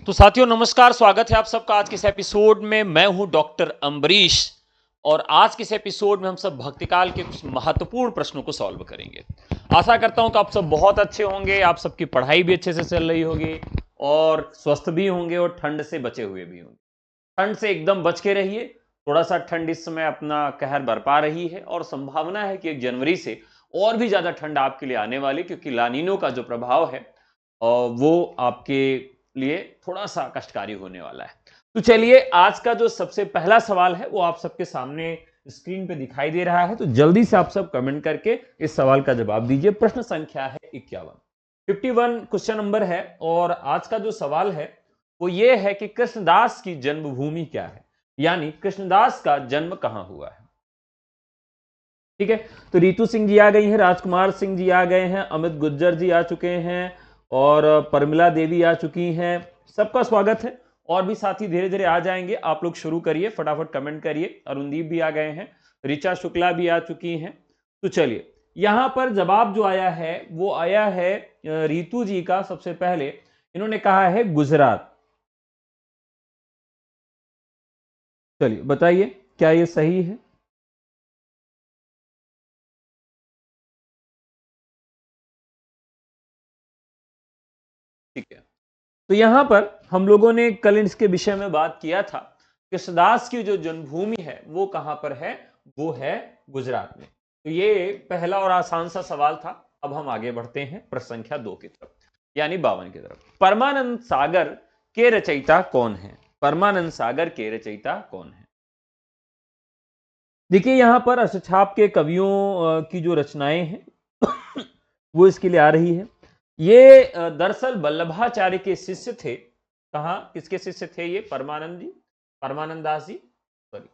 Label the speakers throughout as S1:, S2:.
S1: तो साथियों नमस्कार, स्वागत है आप सबका आज के इस एपिसोड में। मैं हूं डॉक्टर अम्बरीश और आज के इस एपिसोड में हम सब भक्तिकाल के कुछ महत्वपूर्ण प्रश्नों को सॉल्व करेंगे। आशा करता हूं कि आप सब बहुत अच्छे होंगे, आप सबकी पढ़ाई भी अच्छे से चल रही होगी और स्वस्थ भी होंगे और ठंड से बचे हुए भी होंगे। ठंड से एकदम बच के रहिए। थोड़ा सा ठंड इस समय अपना कहर बरपा रही है और संभावना है कि 1 जनवरी से और भी ज्यादा ठंड आपके लिए आने वाली, क्योंकि लानीनो का जो प्रभाव है वो आपके लिए थोड़ा सा कष्टकारी होने वाला है। तो चलिए, आज का जो सबसे पहला सवाल है वो आप सबके सामने स्क्रीन पे दिखाई दे रहा है, तो जल्दी से आप सब कमेंट करके इस सवाल का जवाब दीजिए। प्रश्न संख्या है 51, 51 क्वेश्चन नंबर है और आज का जो सवाल है वो ये है कि कृष्णदास की जन्मभूमि क्या है, यानी कृष्णदास का जन्म कहां हुआ है। ठीक है, तो रितु सिंह जी आ गई हैं, राजकुमार सिंह जी आ गए हैं, अमित गुज्जर जी आ चुके हैं और परमिला देवी आ चुकी हैं। सबका स्वागत है और भी साथी धीरे धीरे आ जाएंगे। आप लोग शुरू करिए, फटाफट कमेंट करिए। अरुणदीप भी आ गए हैं, ऋचा शुक्ला भी आ चुकी हैं। तो चलिए, यहां पर जवाब जो आया है वो आया है रितु जी का। सबसे पहले इन्होंने कहा है गुजरात। चलिए बताइए, क्या ये सही है? ठीक है, तो यहां पर हम लोगों ने कल इसके विषय में बात किया था। कृष्णदास की जो जन्मभूमि है वो कहां पर है, वो है गुजरात में। तो ये पहला और आसान सा सवाल था। अब हम आगे बढ़ते हैं प्रश्न संख्या 2 की तरफ, यानी 52 की तरफ। परमानंद सागर के रचयिता कौन है? परमानंद सागर के रचयिता कौन है? देखिए, यहां पर अष्टछाप के कवियों की जो रचनाएं हैं वो इसके लिए आ रही है। ये दरअसल वल्लभाचार्य के शिष्य थे। कहा, किसके शिष्य थे ये? परमानंद जी, परमानंद दास जी, सॉरी,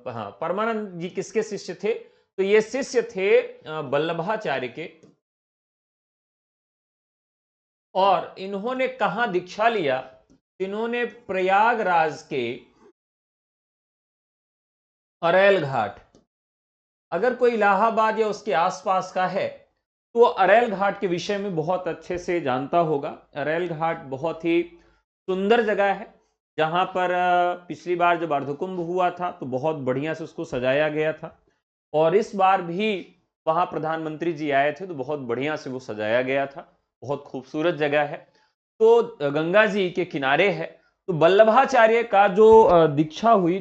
S1: हाँ, परमानंद जी किसके शिष्य थे? तो ये शिष्य थे वल्लभाचार्य के। और इन्होंने कहां दीक्षा लिया? इन्होंने प्रयागराज के अरेल घाट, अगर कोई इलाहाबाद या उसके आसपास का है तो वो अरेल घाट के विषय में बहुत अच्छे से जानता होगा। अरेल घाट बहुत ही सुंदर जगह है, जहां पर पिछली बार जब अर्धकुंभ हुआ था तो बहुत बढ़िया से उसको सजाया गया था और इस बार भी वहां प्रधानमंत्री जी आए थे तो बहुत बढ़िया से वो सजाया गया था। बहुत खूबसूरत जगह है। तो गंगा जी के किनारे है। तो वल्लभाचार्य का जो दीक्षा हुई,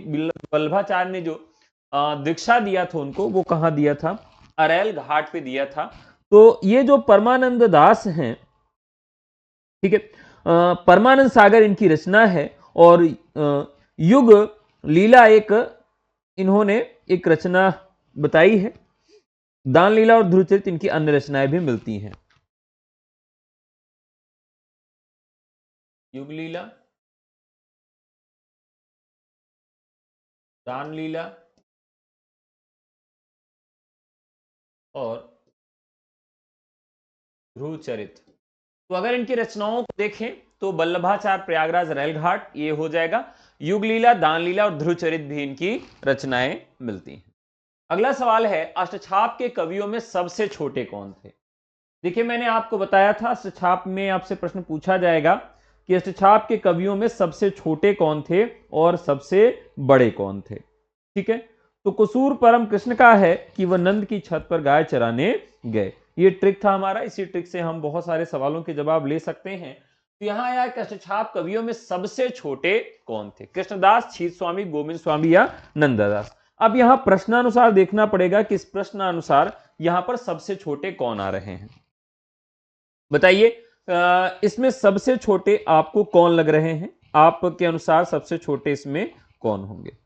S1: वल्लभाचार्य ने जो दीक्षा दिया था उनको, वो कहाँ दिया था? अरेल घाट पे दिया था। तो ये जो परमानंद दास हैं, ठीक है, परमानंद सागर इनकी रचना है और युग लीला एक इन्होंने एक रचना बताई है। दान लीला और ध्रुवचरित इनकी अन्य रचनाएं भी मिलती हैं। युग लीला, दान लीला और ध्रुवचरित। तो अगर इनकी रचनाओं को देखें तो वल्लभाचार्य प्रयागराज रेलघाट ये हो जाएगा। युग लीला, दान लीला और ध्रुवचरित भी इनकी रचनाएं मिलती हैं। अगला सवाल है, अष्टछाप के कवियों में सबसे छोटे कौन थे? देखिए, मैंने आपको बताया था अष्टछाप में आपसे प्रश्न पूछा जाएगा कि अष्टछाप के कवियों में सबसे छोटे कौन थे और सबसे बड़े कौन थे। ठीक है, तो कसूर परम कृष्ण का है कि वह नंद की छत पर गाय चराने गए। ये ट्रिक था हमारा, इसी ट्रिक से हम बहुत सारे सवालों के जवाब ले सकते हैं। तो यहां आया कष्टछाप कवियों में सबसे छोटे कौन थे? कृष्णदास, छीत स्वामी, गोविंद स्वामी या नंददास? अब यहां प्रश्नानुसार देखना पड़ेगा कि इस प्रश्नानुसार यहां पर सबसे छोटे कौन आ रहे हैं। बताइए, इसमें सबसे छोटे आपको कौन लग रहे हैं? आपके अनुसार सबसे छोटे इसमें कौन होंगे?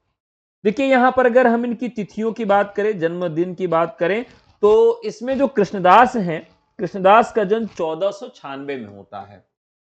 S1: देखिए, यहां पर अगर हम इनकी तिथियों की बात करें, जन्मदिन की बात करें, तो इसमें जो कृष्णदास हैं, कृष्णदास का जन्म 1496 में होता है।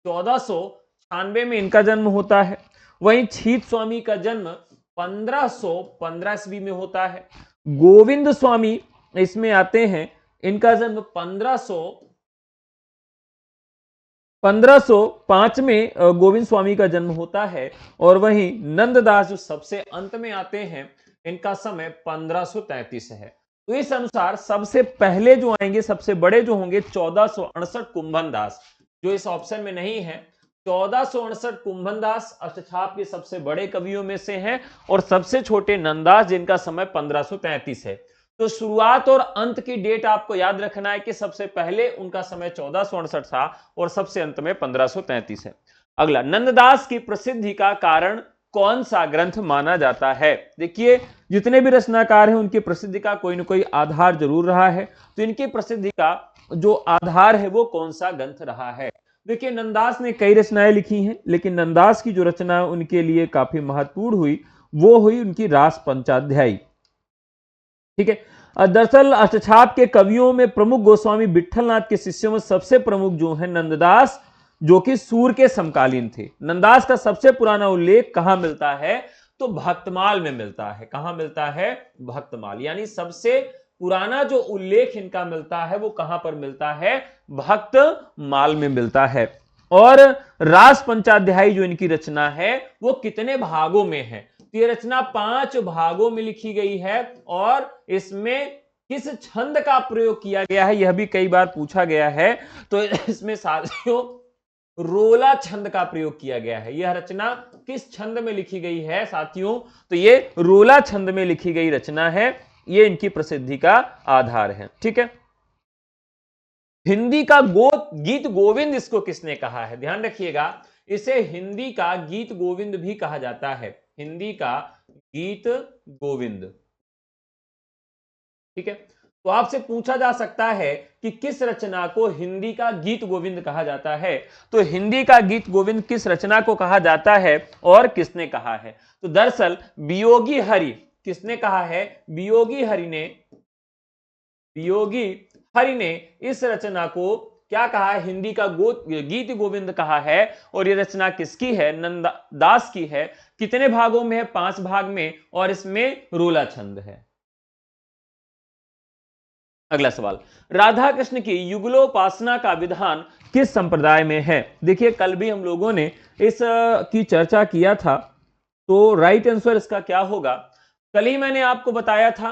S1: 1496 में इनका जन्म होता है। वहीं छीत स्वामी का जन्म 1515 ईस्वी में होता है। गोविंद स्वामी इसमें आते हैं, इनका जन्म 1505 में गोविंद स्वामी का जन्म होता है। और वहीं नंददास जो सबसे अंत में आते हैं, इनका समय 1533 है। तो इस अनुसार सबसे पहले जो आएंगे, सबसे बड़े जो होंगे, 1468 कुंभन दास। जो इस ऑप्शन में नहीं है। 1468 कुंभनदास अष्टछाप के सबसे बड़े कवियों में से हैं और सबसे छोटे नंददास जिनका समय 1533 है। तो शुरुआत और अंत की डेट आपको याद रखना है कि सबसे पहले उनका समय 1468 था और सबसे अंत में 1533 है। अगला, नंददास की प्रसिद्धि का कारण कौन सा ग्रंथ माना जाता है? देखिए, जितने भी रचनाकार हैं उनकी प्रसिद्धि का कोई ना कोई आधार जरूर रहा है। तो इनकी प्रसिद्धि का जो आधार है वो कौन सा ग्रंथ रहा है? देखिए, नंददास ने कई रचनाएं लिखी हैं, लेकिन नंददास की जो रचना उनके लिए काफी महत्वपूर्ण हुई वो हुई उनकी रास पंचाध्यायी। ठीक है। दरअसल अष्टछाप के कवियों में प्रमुख गोस्वामी विट्ठलनाथ के शिष्यों में सबसे प्रमुख जो है नंददास, जो कि सूर के समकालीन थे। नंददास का सबसे पुराना उल्लेख कहां मिलता है? तो भक्तमाल में मिलता है। कहां मिलता है? भक्तमाल। यानी सबसे पुराना जो उल्लेख इनका मिलता है वो कहां पर मिलता है? भक्तमाल में मिलता है। और रास पंचाध्यायी जो इनकी रचना है वो कितने भागों में है? तो ये रचना 5 भागों में लिखी गई है और इसमें किस छंद का प्रयोग किया गया है यह भी कई बार पूछा गया है। तो इसमें साथियों रोला छंद का प्रयोग किया गया है। यह रचना किस छंद में लिखी गई है साथियों? तो ये रोला छंद में लिखी गई रचना है। ये इनकी प्रसिद्धि का आधार है। ठीक है। हिंदी का गीत गोविंद इसको किसने कहा है? ध्यान रखिएगा, इसे हिंदी का गीत गोविंद भी कहा जाता है। हिंदी का गीत गोविंद। ठीक है। तो आपसे पूछा जा सकता है कि किस रचना को हिंदी का गीत गोविंद कहा जाता है? तो हिंदी का गीत गोविंद किस रचना को कहा जाता है और किसने कहा है? तो दरअसल वियोगी हरि। किसने कहा है? वियोगी हरि ने इस रचना को क्या कहा है? हिंदी का गीत गोविंद कहा है। और यह रचना किसकी है? नंददास की है। कितने भागों में है? 5 भाग में, और इसमें रोला छंद है। अगला सवाल, राधा कृष्ण की युगलोपासना का विधान किस संप्रदाय में है? देखिए, कल भी हम लोगों ने इस की चर्चा किया था। तो राइट आंसर इसका क्या होगा? कल ही मैंने आपको बताया था,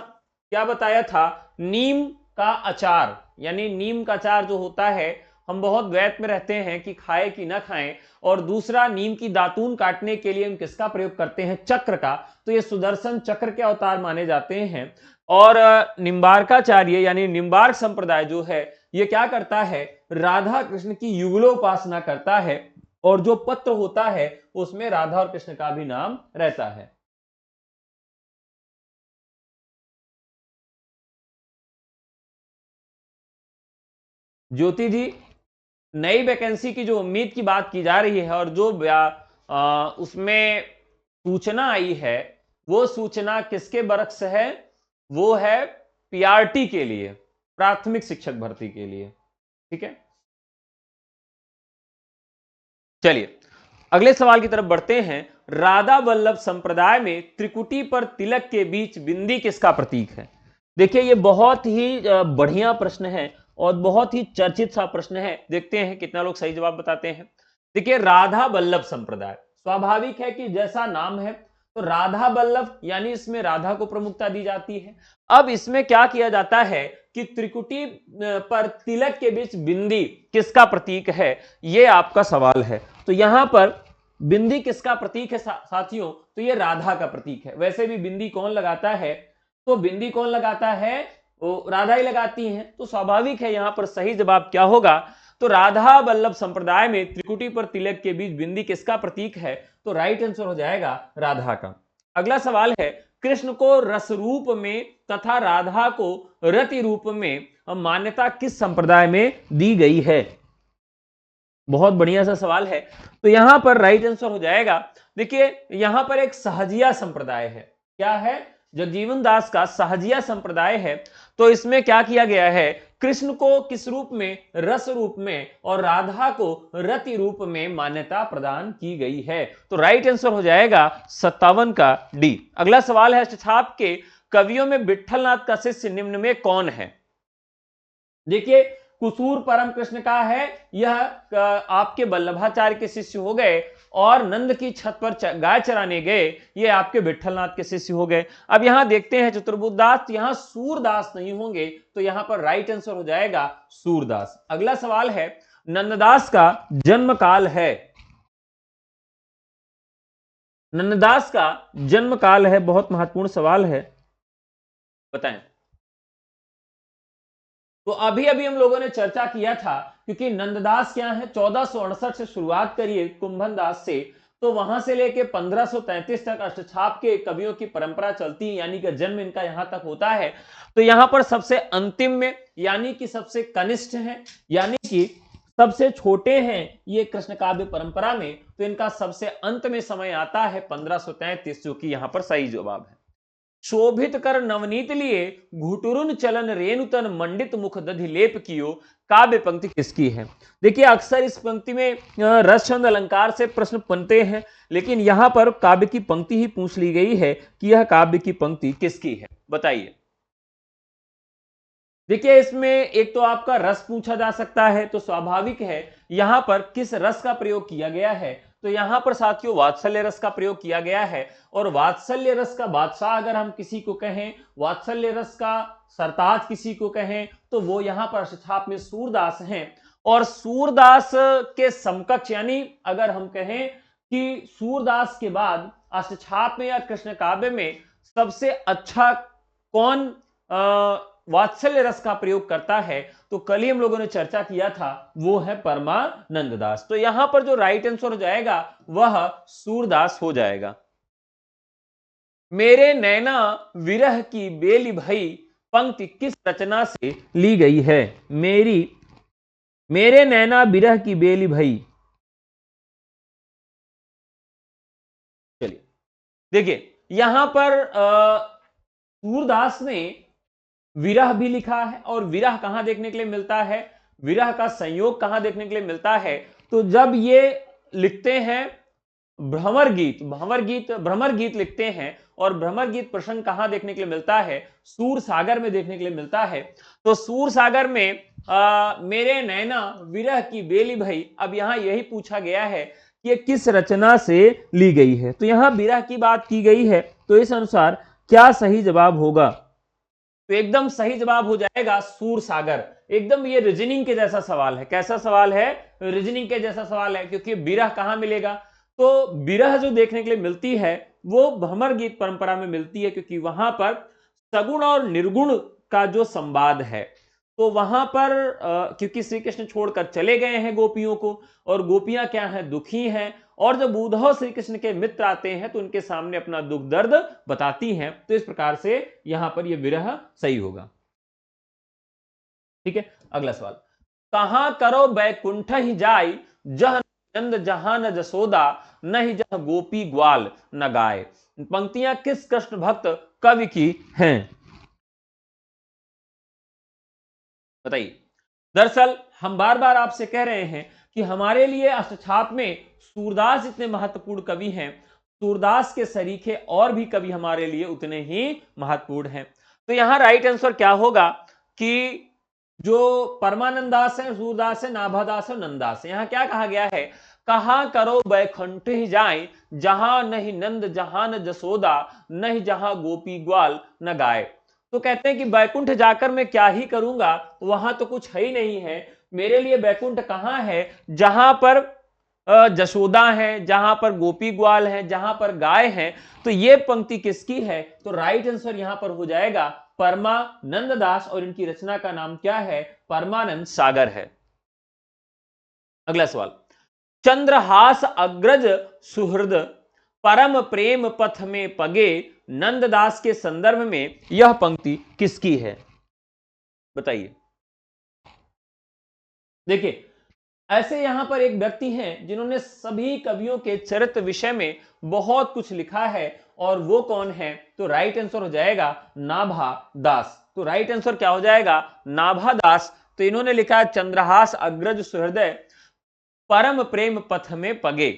S1: क्या बताया था? नीम का अचार, यानी नीम का अचार जो होता है, हम बहुत द्वैत में रहते हैं कि खाए कि ना खाएं। और दूसरा, नीम की दातून काटने के लिए हम किसका प्रयोग करते हैं? चक्र का। तो ये सुदर्शन चक्र के अवतार माने जाते हैं। और निम्बार्काचार्य यानी निम्बार्क संप्रदाय जो है ये क्या करता है? राधा कृष्ण की युगलोपासना करता है। और जो पत्र होता है उसमें राधा और कृष्ण का भी नाम रहता है। ज्योति जी, नई वैकेंसी की जो उम्मीद की बात की जा रही है और जो उसमें सूचना आई है, वो सूचना किसके बरक्स है? वो है पीआरटी के लिए, प्राथमिक शिक्षक भर्ती के लिए। ठीक है। चलिए अगले सवाल की तरफ बढ़ते हैं। राधा वल्लभ संप्रदाय में त्रिकुटी पर तिलक के बीच बिंदी किसका प्रतीक है? देखिए, ये बहुत ही बढ़िया प्रश्न है और बहुत ही चर्चित सा प्रश्न है। देखते हैं कितना लोग सही जवाब बताते हैं। देखिए, राधा वल्लभ संप्रदाय, स्वाभाविक है कि जैसा नाम है तो राधा वल्लभ, यानी इसमें राधा को प्रमुखता दी जाती है। अब इसमें क्या किया जाता है कि त्रिकुटी पर तिलक के बीच बिंदी किसका प्रतीक है? यह आपका सवाल है। तो यहां पर बिंदी किसका प्रतीक है साथियों? तो यह राधा का प्रतीक है। वैसे भी बिंदी कौन लगाता है? तो बिंदी कौन लगाता है? वो राधा ही लगाती हैं। तो स्वाभाविक है यहां पर सही जवाब क्या होगा? तो राधा वल्लभ संप्रदाय में त्रिकुटी पर तिलक के बीच बिंदी किसका प्रतीक है? तो राइट आंसर हो जाएगा राधा का। अगला सवाल है, कृष्ण को रस रूप में तथा राधा को रति रूप में मान्यता किस संप्रदाय में दी गई है? बहुत बढ़िया सा सवाल है। तो यहां पर राइट आंसर हो जाएगा, देखिए यहां पर एक सहजिया संप्रदाय है। क्या है? जगजीवन दास का सहजिया संप्रदाय है। तो इसमें क्या किया गया है? कृष्ण को किस रूप में? रस रूप में, और राधा को रति रूप में मान्यता प्रदान की गई है। तो राइट आंसर हो जाएगा 57 का डी। अगला सवाल है, अष्टछाप के कवियों में विट्ठलनाथ का शिष्य निम्न में कौन है? देखिए, कुसूर परम कृष्ण का है, यह आपके वल्लभाचार्य के शिष्य हो गए। और नंद की छत पर गाय चराने गए, ये आपके विट्ठलनाथ के शिष्य हो गए। अब यहां देखते हैं चतुर्बुद्धदास, यहां सूरदास नहीं होंगे। तो यहां पर राइट आंसर हो जाएगा सूरदास। अगला सवाल है, नंददास का जन्म काल है? नंददास का जन्म काल है, बहुत महत्वपूर्ण सवाल है, बताएं। तो अभी अभी हम लोगों ने चर्चा किया था, क्योंकि नंददास क्या है, 1468 से शुरुआत करिए कुंभन दास से, तो वहां से लेके 1533 तक अष्टछाप के कवियों की परंपरा चलती है, यानी कि जन्म इनका यहां तक होता है। तो यहां पर सबसे अंतिम में, यानी कि सबसे कनिष्ठ है, यानी कि सबसे छोटे हैं ये कृष्ण काव्य परंपरा में, तो इनका सबसे अंत में समय आता है 1533, जो कि यहां पर सही जवाब है। शोभित कर नवनीत लिए, घुटुरुन चलन रेणुतन मंडित मुख दधि लेप कियो, काव्य पंक्ति किसकी है? देखिए अक्सर इस पंक्ति में रस छंद अलंकार से प्रश्न बनते हैं, लेकिन यहां पर काव्य की पंक्ति ही पूछ ली गई है कि यह काव्य की पंक्ति किसकी है, बताइए। देखिए इसमें एक तो आपका रस पूछा जा सकता है, तो स्वाभाविक है यहां पर किस रस का प्रयोग किया गया है, तो यहां पर साथियों वात्सल्य रस का प्रयोग किया गया है। और वात्सल्य रस का बादशाह अगर हम किसी को कहें, वात्सल्य रस का सरताज किसी को कहें, तो वो यहां पर अष्टछाप में सूरदास हैं। और सूरदास के समकक्ष, यानी अगर हम कहें कि सूरदास के बाद अष्टछाप में या कृष्ण काव्य में सबसे अच्छा कौन वात्सल्य रस का प्रयोग करता है, तो कल ही हम लोगों ने चर्चा किया था, वो है परमानंददास। तो यहां पर जो राइट आंसर हो जाएगा वह सूरदास हो जाएगा। मेरे नैना विरह की बेली भई, पंक्ति किस रचना से ली गई है? मेरे नैना विरह की बेली भई, चलिए देखिए यहां पर सूरदास ने विरह भी लिखा है, और विरह कहां देखने के लिए मिलता है, विरह का संयोग कहां देखने के लिए मिलता है, तो जब ये लिखते हैं भ्रमर गीत लिखते हैं, और भ्रमर गीत प्रसंग कहां देखने के लिए मिलता है, सूर सागर में देखने के लिए मिलता है। तो सूर सागर में मेरे नैना विरह की बेली भई, अब यहां यही पूछा गया है कि ये किस रचना से ली गई है, तो यहां विरह की बात की गई है, तो इस अनुसार क्या सही जवाब होगा? तो एकदम सही जवाब हो जाएगा सूर सागर। एकदम ये रीजनिंग के जैसा सवाल है। कैसा सवाल है? रीजनिंग के जैसा सवाल है, क्योंकि बिरह कहां मिलेगा, तो बिरह जो देखने के लिए मिलती है वो भ्रमर गीत परंपरा में मिलती है, क्योंकि वहां पर सगुण और निर्गुण का जो संवाद है, तो वहां पर क्योंकि श्री कृष्ण छोड़कर चले गए हैं गोपियों को, और गोपियां क्या हैं, दुखी हैं, और जब उद्धव श्री कृष्ण के मित्र आते हैं तो उनके सामने अपना दुख दर्द बताती हैं, तो इस प्रकार से यहां पर यह विरह सही होगा। ठीक है, अगला सवाल। कहां करो बैकुंठ ही जाय, जह नंद जहां न जसोदा, नहीं जह गोपी ग्वाल न गाय, पंक्तियां किस कृष्ण भक्त कवि की हैं? बताइए। दरअसल हम बार बार आपसे कह रहे हैं कि हमारे लिए अष्टछाप में सूरदास इतने महत्वपूर्ण कवि हैं, सूरदास के सरीखे और भी कवि हमारे लिए उतने ही महत्वपूर्ण हैं। तो यहां राइट आंसर क्या होगा कि जो परमानंदास है, सूरदास है, नाभादास है, नंदास है। यहां क्या कहा गया है? कहां करो बैकुंठ ही जाए, जहां नहीं नंद जहां न जसोदा, नहीं जहां गोपी ग्वाल न गाय। तो कहते हैं कि बैकुंठ जाकर मैं क्या ही करूंगा, वहां तो कुछ है ही नहीं है। मेरे लिए बैकुंठ कहां है? जहां पर जशोदा है, जहां पर गोपी ग्वाल है, जहां पर गाय है। तो ये पंक्ति किसकी है? तो राइट आंसर यहां पर हो जाएगा परमानंद दास, और इनकी रचना का नाम क्या है? परमानंद सागर है। अगला सवाल। चंद्रहास अग्रज सुहृद, परम प्रेम पथ में पगे, नंददास के संदर्भ में यह पंक्ति किसकी है? बताइए। देखिए ऐसे यहां पर एक व्यक्ति हैं जिन्होंने सभी कवियों के चरित्र विषय में बहुत कुछ लिखा है, और वो कौन है? तो राइट आंसर हो जाएगा नाभा दास। तो राइट आंसर क्या हो जाएगा? नाभा दास। तो इन्होंने लिखा है चंद्रहास अग्रज सुहृदय, परम प्रेम पथ में पगे,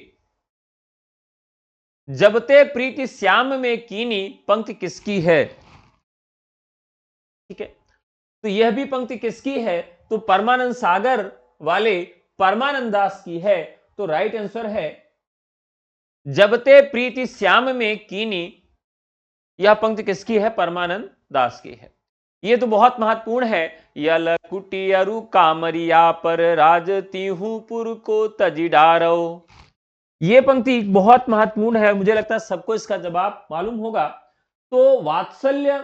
S1: जबते प्रीति श्याम में कीनी, पंक्ति किसकी है? ठीक है, तो यह भी पंक्ति किसकी है? तो परमानंद सागर वाले परमानंद दास की है। तो राइट आंसर है जबते प्रीति श्याम में कीनी, यह पंक्ति किसकी है? परमानंद दास की है। ये तो बहुत महत्वपूर्ण है। यल कुटियरु कामरिया पर राजती हूं पुर को तजी डारो। ये पंक्ति बहुत महत्वपूर्ण है, मुझे लगता है सबको इसका जवाब मालूम होगा। तो वात्सल्य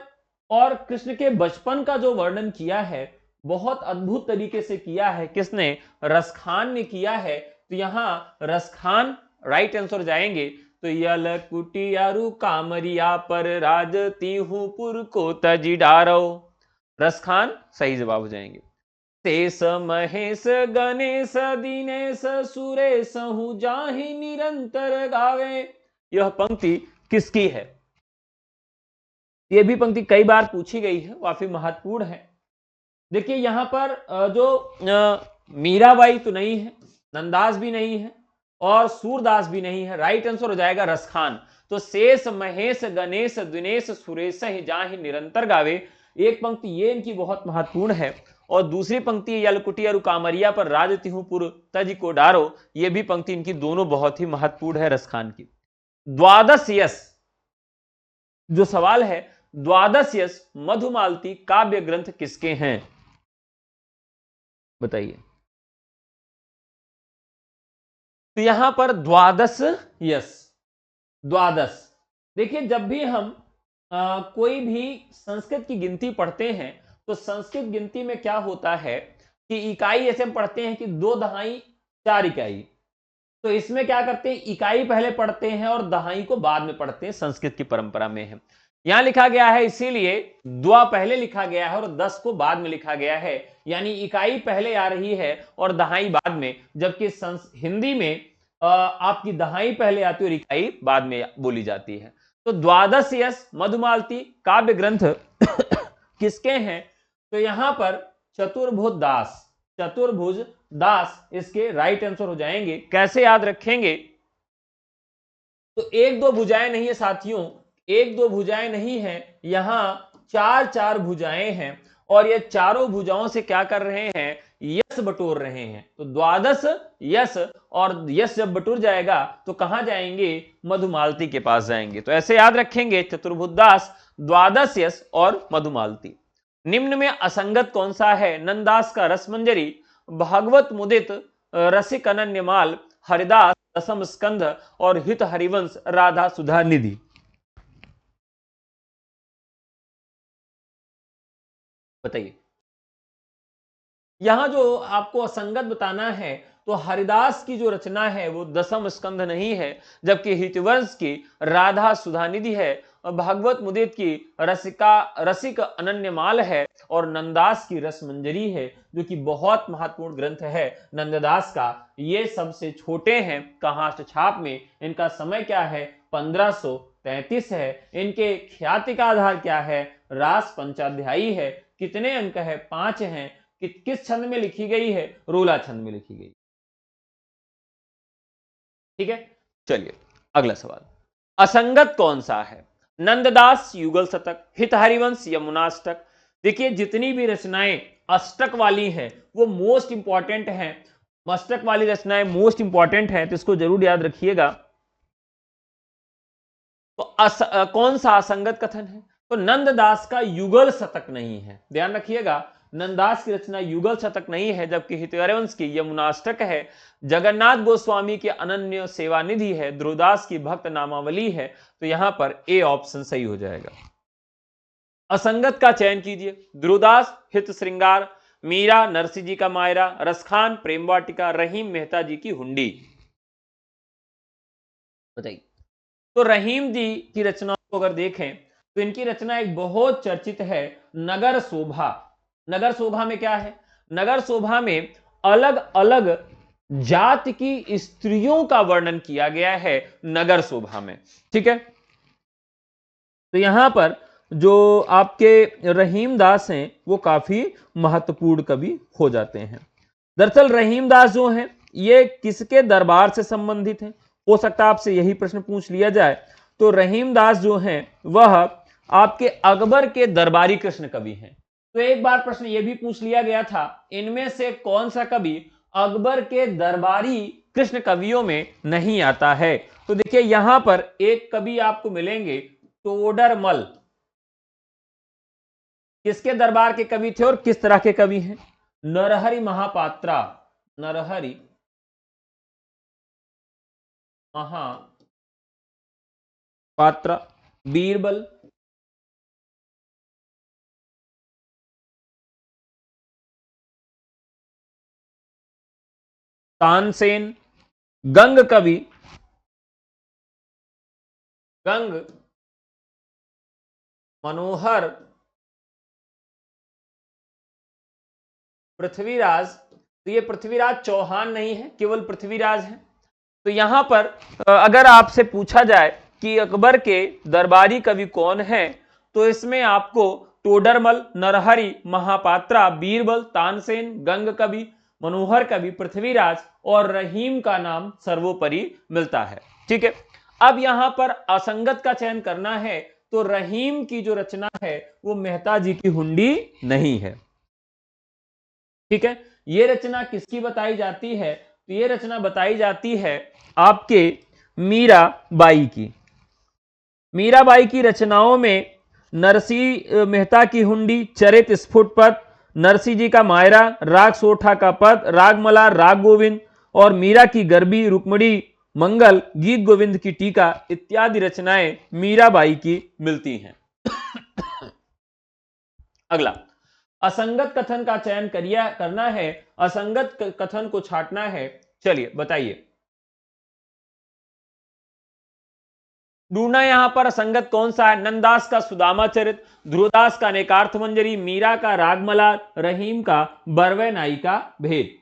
S1: और कृष्ण के बचपन का जो वर्णन किया है बहुत अद्भुत तरीके से किया है। किसने? रसखान ने किया है। तो यहां रसखान राइट आंसर जाएंगे। तो यल कुटियारु कामरिया पर राजती हूं पुर को तजी डारो, रसखान सही जवाब हो जाएंगे। तेस महेश गणेश दिनेश सुरेश हूं जाहि निरंतर गावे, यह पंक्ति किसकी है? यह भी पंक्ति कई बार पूछी गई है, काफी महत्वपूर्ण है। देखिए यहां पर जो मीराबाई तो नहीं है, नंदास भी नहीं है और सूरदास भी नहीं है। राइट आंसर हो जाएगा रसखान। तो शेष महेश गणेश दिनेश सुरेश ही जाहि निरंतर गावे, एक पंक्ति ये इनकी बहुत महत्वपूर्ण है। और दूसरी पंक्ति यलकुटी और कामरिया पर राजति हूं पुर तज को डारो, ये भी पंक्ति इनकी दोनों बहुत ही महत्वपूर्ण है रसखान की। द्वादश यश, जो सवाल है द्वादश यश मधुमालती काव्य ग्रंथ किसके हैं? बताइए। तो यहां पर द्वादश यश, द्वादश, देखिए जब भी हम कोई भी संस्कृत की गिनती पढ़ते हैं तो संस्कृत गिनती में क्या होता है कि इकाई ऐसे हम पढ़ते हैं कि 2 दहाई 4 इकाई। तो इसमें क्या करते हैं, इकाई पहले पढ़ते हैं और दहाई को बाद में पढ़ते हैं, संस्कृत की परंपरा में है। यहां लिखा गया है इसीलिए द्वा पहले लिखा गया है और 10 को बाद में लिखा गया है, यानी इकाई पहले आ रही है और दहाई बाद में। जबकि हिंदी में आपकी दहाई पहले आती है और इकाई बाद में बोली जाती है। तो द्वादश यश मधुमालती काव्य ग्रंथ किसके हैं? तो यहां पर चतुर्भुज दास, चतुर्भुज दास इसके राइट आंसर हो जाएंगे। कैसे याद रखेंगे? तो 1-2 भुजाएं नहीं है साथियों, 1-2 भुजाएं नहीं है, यहां 4-4 भुजाएं हैं और ये चारों भुजाओं से क्या कर रहे हैं, यश बटोर रहे हैं। तो द्वादश यश, और यश जब बटोर जाएगा तो कहां जाएंगे, मधुमालती के पास जाएंगे। तो ऐसे याद रखेंगे चतुर्भुजदास, द्वादश यश और मधुमालती। निम्न में असंगत कौन सा है? नंदास का रसमंजरी, भागवत मुदित रसिक अनन्यमाल, हरिदास दसम स्कंध और हित हरिवंश राधा सुधा निधि। बताइए। यहां जो आपको असंगत बताना है तो हरिदास की जो रचना है वो दसम स्कंध नहीं है, जबकि हितवंश की राधा सुधानिधि है, और भागवत मुदित की रसिक अनन्यमाल है, और नंदास की रसमंजरी है जो कि बहुत महत्वपूर्ण ग्रंथ है नंददास का। ये सबसे छोटे हैं कहां छाप में। इनका समय क्या है, 1533 है। इनके ख्याति का आधार क्या है, रास पंचाध्यायी है। कितने अंक है, 5 हैं। किस छंद में लिखी गई है, रोला छंद में लिखी गई। ठीक है, चलिए अगला सवाल। असंगत कौन सा है? नंददास युगल शतक, हित हरिवंश यमुनाष्टक। देखिए जितनी भी रचनाएं अष्टक वाली हैं वो मोस्ट इंपॉर्टेंट हैं, अष्टक वाली रचनाएं मोस्ट इंपॉर्टेंट हैं, तो इसको जरूर याद रखिएगा। तो कौन सा असंगत कथन है? तो नंददास का युगल शतक नहीं है, ध्यान रखिएगा। नंददास की रचना युगल शतक नहीं है, जबकि हितहरिवंश की यमुनाष्टक है। जगन्नाथ गोस्वामी की अनन्य सेवानिधि है। ध्रुवदास की भक्त नामावली है। तो यहां पर ए ऑप्शन सही हो जाएगा। असंगत का चयन कीजिए। ध्रुवदास हित श्रृंगार, मीरा नरसिंह जी का मायरा, रसखान प्रेम वाटिका, रहीम मेहता जी की हुंडी। बताइए। तो रहीम जी की रचनाओं को अगर देखें तो इनकी रचना एक बहुत चर्चित है, नगर शोभा। नगर शोभा में क्या है, नगर शोभा में अलग अलग जाति की स्त्रियों का वर्णन किया गया है नगर शोभा में। ठीक है, तो यहां पर जो आपके रहीम दास हैं वो काफी महत्वपूर्ण कवि हो जाते हैं। दरअसल रहीम दास जो हैं ये किसके दरबार से संबंधित हैं? हो सकता है आपसे यही प्रश्न पूछ लिया जाए। तो रहीम दास जो हैं वह आपके अकबर के दरबारी कृष्ण कवि हैं। तो एक बार प्रश्न यह भी पूछ लिया गया था, इनमें से कौन सा कवि अकबर के दरबारी कृष्ण कवियों में नहीं आता है? तो देखिए यहां पर एक कवि आपको मिलेंगे, टोडरमल। किसके दरबार के कवि थे और किस तरह के कवि हैं? नरहरि महापात्रा, नरहरि महापात्रा, बीरबल, तानसेन, गंग कवि, गंग मनोहर, पृथ्वीराज। तो ये पृथ्वीराज चौहान नहीं है, केवल पृथ्वीराज है। तो यहां पर अगर आपसे पूछा जाए कि अकबर के दरबारी कवि कौन है, तो इसमें आपको टोडरमल, नरहरि महापात्रा, बीरबल, तानसेन, गंग कवि, मनोहर कवि, पृथ्वीराज और रहीम का नाम सर्वोपरि मिलता है। ठीक है, अब यहां पर असंगत का चयन करना है, तो रहीम की जो रचना है वो मेहता जी की हुंडी नहीं है। ठीक है, ये रचना किसकी बताई जाती है? तो ये रचना बताई जाती है आपके मीराबाई की। मीराबाई की रचनाओं में नरसिंह मेहता की हुंडी, चरित स्फुट पद, नरसिंह जी का मायरा, राग सोठा का पद, राग मलार, राग गोविंद और मीरा की गरबी, रुक्मणी मंगल, गीत गोविंद की टीका इत्यादि रचनाएं मीराबाई की मिलती हैं। अगला, असंगत कथन का चयन करना है, असंगत कथन को छांटना है। चलिए बताइए, ढूंढना यहां पर असंगत कौन सा है? नंददास का सुदामा चरित, ध्रुवदास का अनेकार्थ मंजरी, मीरा का रागमला, रहीम का बरवे नायिका भेद।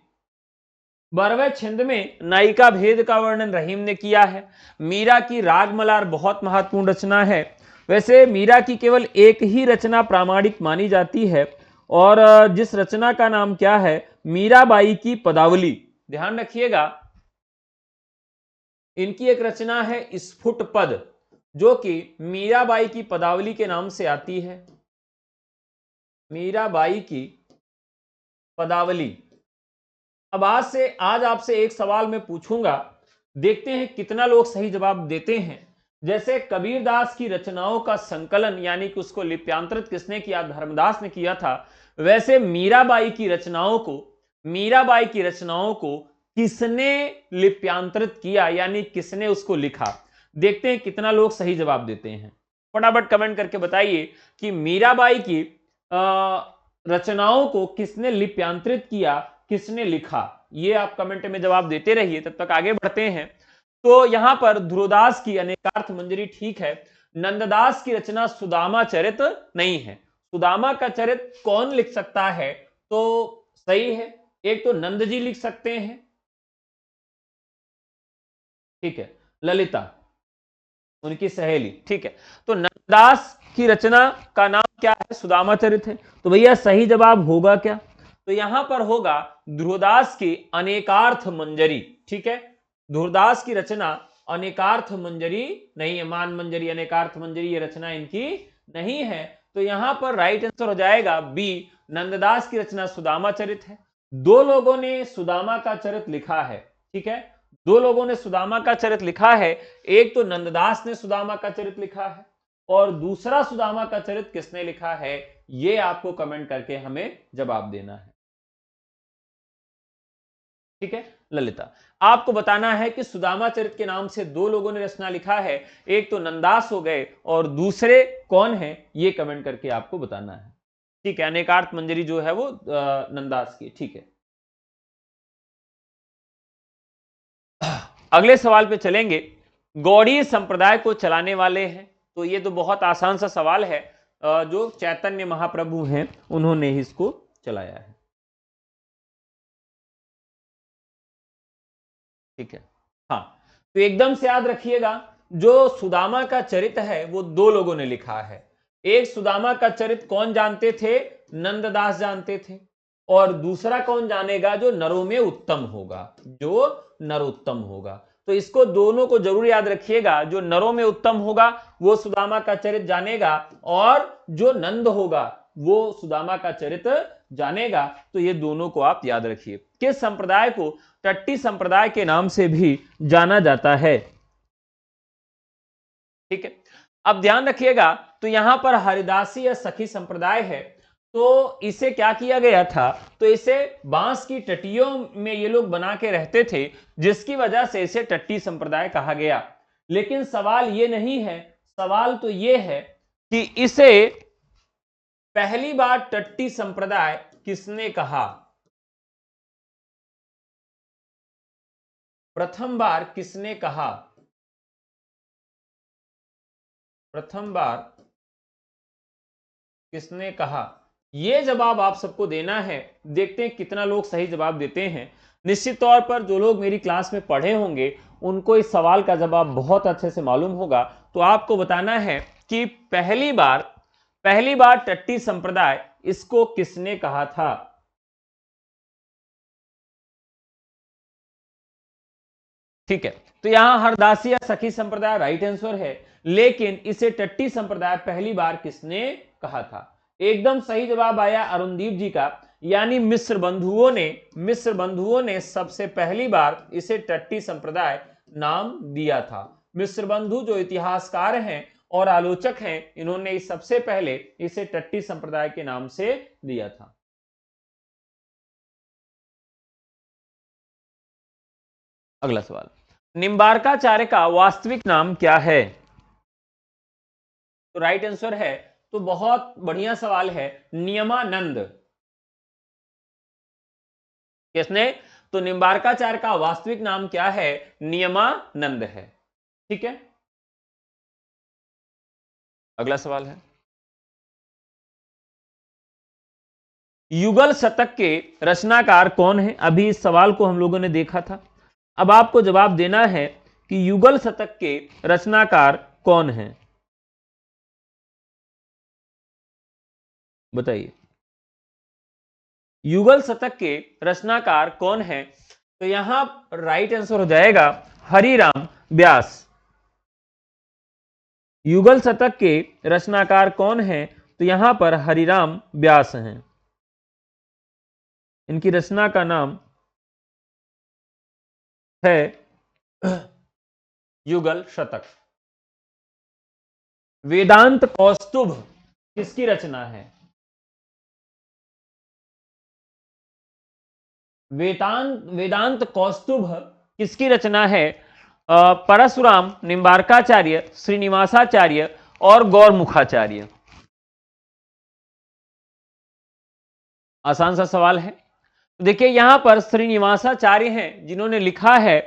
S1: बरवे छिंद में नायिका भेद का वर्णन रहीम ने किया है। मीरा की रागमलार बहुत महत्वपूर्ण रचना है। वैसे मीरा की केवल एक ही रचना प्रामाणिक मानी जाती है, और जिस रचना का नाम क्या है? मीराबाई की पदावली। ध्यान रखिएगा, इनकी एक रचना है स्फुट पद, जो कि मीराबाई की पदावली के नाम से आती है। मीराबाई की पदावली। अब आज आपसे एक सवाल मैं पूछूंगा, देखते हैं कितना लोग सही जवाब देते हैं। जैसे कबीरदास की रचनाओं का संकलन यानी कि उसको लिप्यांतरित किसने किया? धर्मदास ने किया था। वैसे मीराबाई की रचनाओं को किसने लिप्यांतरित किया यानी किसने उसको लिखा? देखते हैं कितना लोग सही जवाब देते हैं। फटाफट कमेंट करके बताइए कि मीराबाई की रचनाओं को किसने लिप्यांतरित किया, किसने लिखा। ये आप कमेंट में जवाब देते रहिए, तब तक आगे बढ़ते हैं। तो यहां पर ध्रुवदास की अनेकार्थ मंजरी ठीक है। नंददास की रचना सुदामा चरित नहीं है। सुदामा का चरित कौन लिख सकता है? तो सही है, एक तो नंद जी लिख सकते हैं, ठीक है, ललिता उनकी सहेली, ठीक है। तो नंददास की रचना का नाम क्या है? सुदामा चरित है। तो भैया सही जवाब होगा क्या? तो यहां पर होगा ध्रुवदास की अनेकार्थ मंजरी। ठीक है, ध्रुवदास की रचना अनेकार्थ मंजरी नहीं है, मान मंजरी, अनेकार्थ मंजरी ये रचना इनकी नहीं है। तो यहां पर राइट आंसर हो जाएगा बी, नंददास की रचना सुदामा चरित है। दो लोगों ने सुदामा का चरित लिखा है। ठीक है, दो लोगों ने सुदामा का चरित लिखा है, एक तो नंददास ने सुदामा का चरित लिखा है और दूसरा सुदामा का चरित किसने लिखा है, ये आपको कमेंट करके हमें जवाब देना है। ठीक है, ललिता आपको बताना है कि सुदामा चरित के नाम से दो लोगों ने रचना लिखा है, एक तो नंदास हो गए और दूसरे कौन है, ये कमेंट करके आपको बताना है। ठीक है, अनेकार्थ मंजरी जो है वो नंदास की। ठीक है, अगले सवाल पे चलेंगे। गौड़ीय संप्रदाय को चलाने वाले हैं, तो ये तो बहुत आसान सा सवाल है, जो चैतन्य महाप्रभु हैं उन्होंने ही इसको चलाया है। ठीक है, हाँ, तो एकदम से याद रखिएगा, जो सुदामा का चरित है वो दो लोगों ने लिखा है। एक सुदामा का चरित कौन जानते थे? नंददास जानते थे। और दूसरा कौन जानेगा? जो नरों में उत्तम होगा, जो नरोत्तम होगा। तो इसको दोनों को जरूर याद रखिएगा, जो नरों में उत्तम होगा वो सुदामा का चरित जानेगा, और जो नंद होगा वो सुदामा का चरित जानेगा। तो ये दोनों को आप याद रखिए। किस संप्रदाय को टट्टी संप्रदाय के नाम से भी जाना जाता है? ठीक है, अब ध्यान रखिएगा, तो यहां पर हरिदासी या सखी संप्रदाय है। तो इसे क्या किया गया था, तो इसे बांस की टट्टियों में ये लोग बना के रहते थे, जिसकी वजह से इसे टट्टी संप्रदाय कहा गया। लेकिन सवाल ये नहीं है, सवाल तो ये है कि इसे पहली बार टट्टी संप्रदाय किसने कहा, प्रथम बार किसने कहा, प्रथम बार किसने कहा। यह जवाब आप सबको देना है। देखते हैं कितना लोग सही जवाब देते हैं। निश्चित तौर पर जो लोग मेरी क्लास में पढ़े होंगे उनको इस सवाल का जवाब बहुत अच्छे से मालूम होगा। तो आपको बताना है कि पहली बार टट्टी संप्रदाय इसको किसने कहा था। ठीक है, तो यहां हरदासी या सखी संप्रदाय राइट आंसर है, लेकिन इसे टट्टी संप्रदाय पहली बार किसने कहा था। एकदम सही जवाब आया अरुणदीप जी का, यानी मिस्र बंधुओं ने सबसे पहली बार इसे टट्टी संप्रदाय नाम दिया था। मिस्र बंधु जो इतिहासकार हैं और आलोचक हैं, इन्होंने सबसे पहले इसे टट्टी संप्रदाय के नाम से दिया था। अगला सवाल, निम्बार्काचार्य का वास्तविक नाम क्या है। तो राइट आंसर है, तो बहुत बढ़िया सवाल है, नियमानंद। किसने, तो निम्बार्काचार्य का वास्तविक नाम क्या है, नियमानंद है। ठीक है, अगला सवाल है, युगल शतक के रचनाकार कौन है। अभी इस सवाल को हम लोगों ने देखा था। अब आपको जवाब देना है कि युगल शतक के रचनाकार कौन है, बताइए। युगल शतक के रचनाकार कौन है, तो यहां राइट आंसर हो जाएगा हरिराम व्यास। युगल शतक के रचनाकार कौन है, तो यहां पर हरिराम व्यास हैं। इनकी रचना का नाम है युगल शतक। वेदांत कौस्तुभ किसकी रचना है, वेदांत कौस्तुभ किसकी रचना है। परशुराम, निम्बार्काचार्य, श्रीनिवासाचार्य और गौरमुखाचार्य। आसान सा सवाल है। देखिए यहां पर श्रीनिवासाचार्य हैं जिन्होंने लिखा है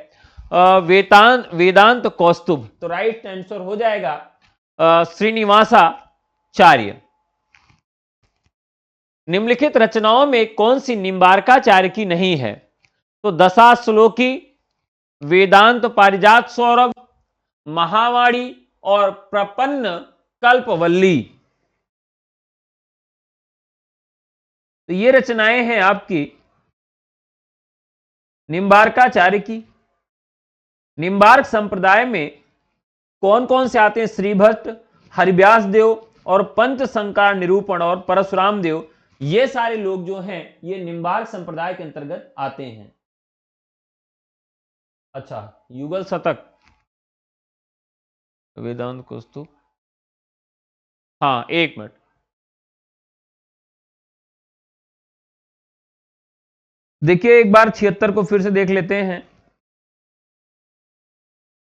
S1: वेदांत कौस्तुभ, तो राइट आंसर हो जाएगा श्रीनिवासाचार्य। निम्नलिखित रचनाओं में कौन सी निम्बार्काचार्य की नहीं है, तो दशाश्लोकी, वेदांत पारिजात सौरभ, महावाणी और प्रपन्न कल्पवल्ली। तो ये रचनाएं हैं आपकी निम्बार्काचार्य की। निम्बार्क संप्रदाय में कौन कौन से आते हैं, श्रीभट्ट, हरिव्यास देव और पंच संकार निरूपण और परशुराम देव। ये सारे लोग जो हैं ये निम्बार्क संप्रदाय के अंतर्गत आते हैं। अच्छा, युगल शतक, वेदांत कौस्तुभ, हाँ एक मिनट, देखिए एक बार 76 को फिर से देख लेते हैं।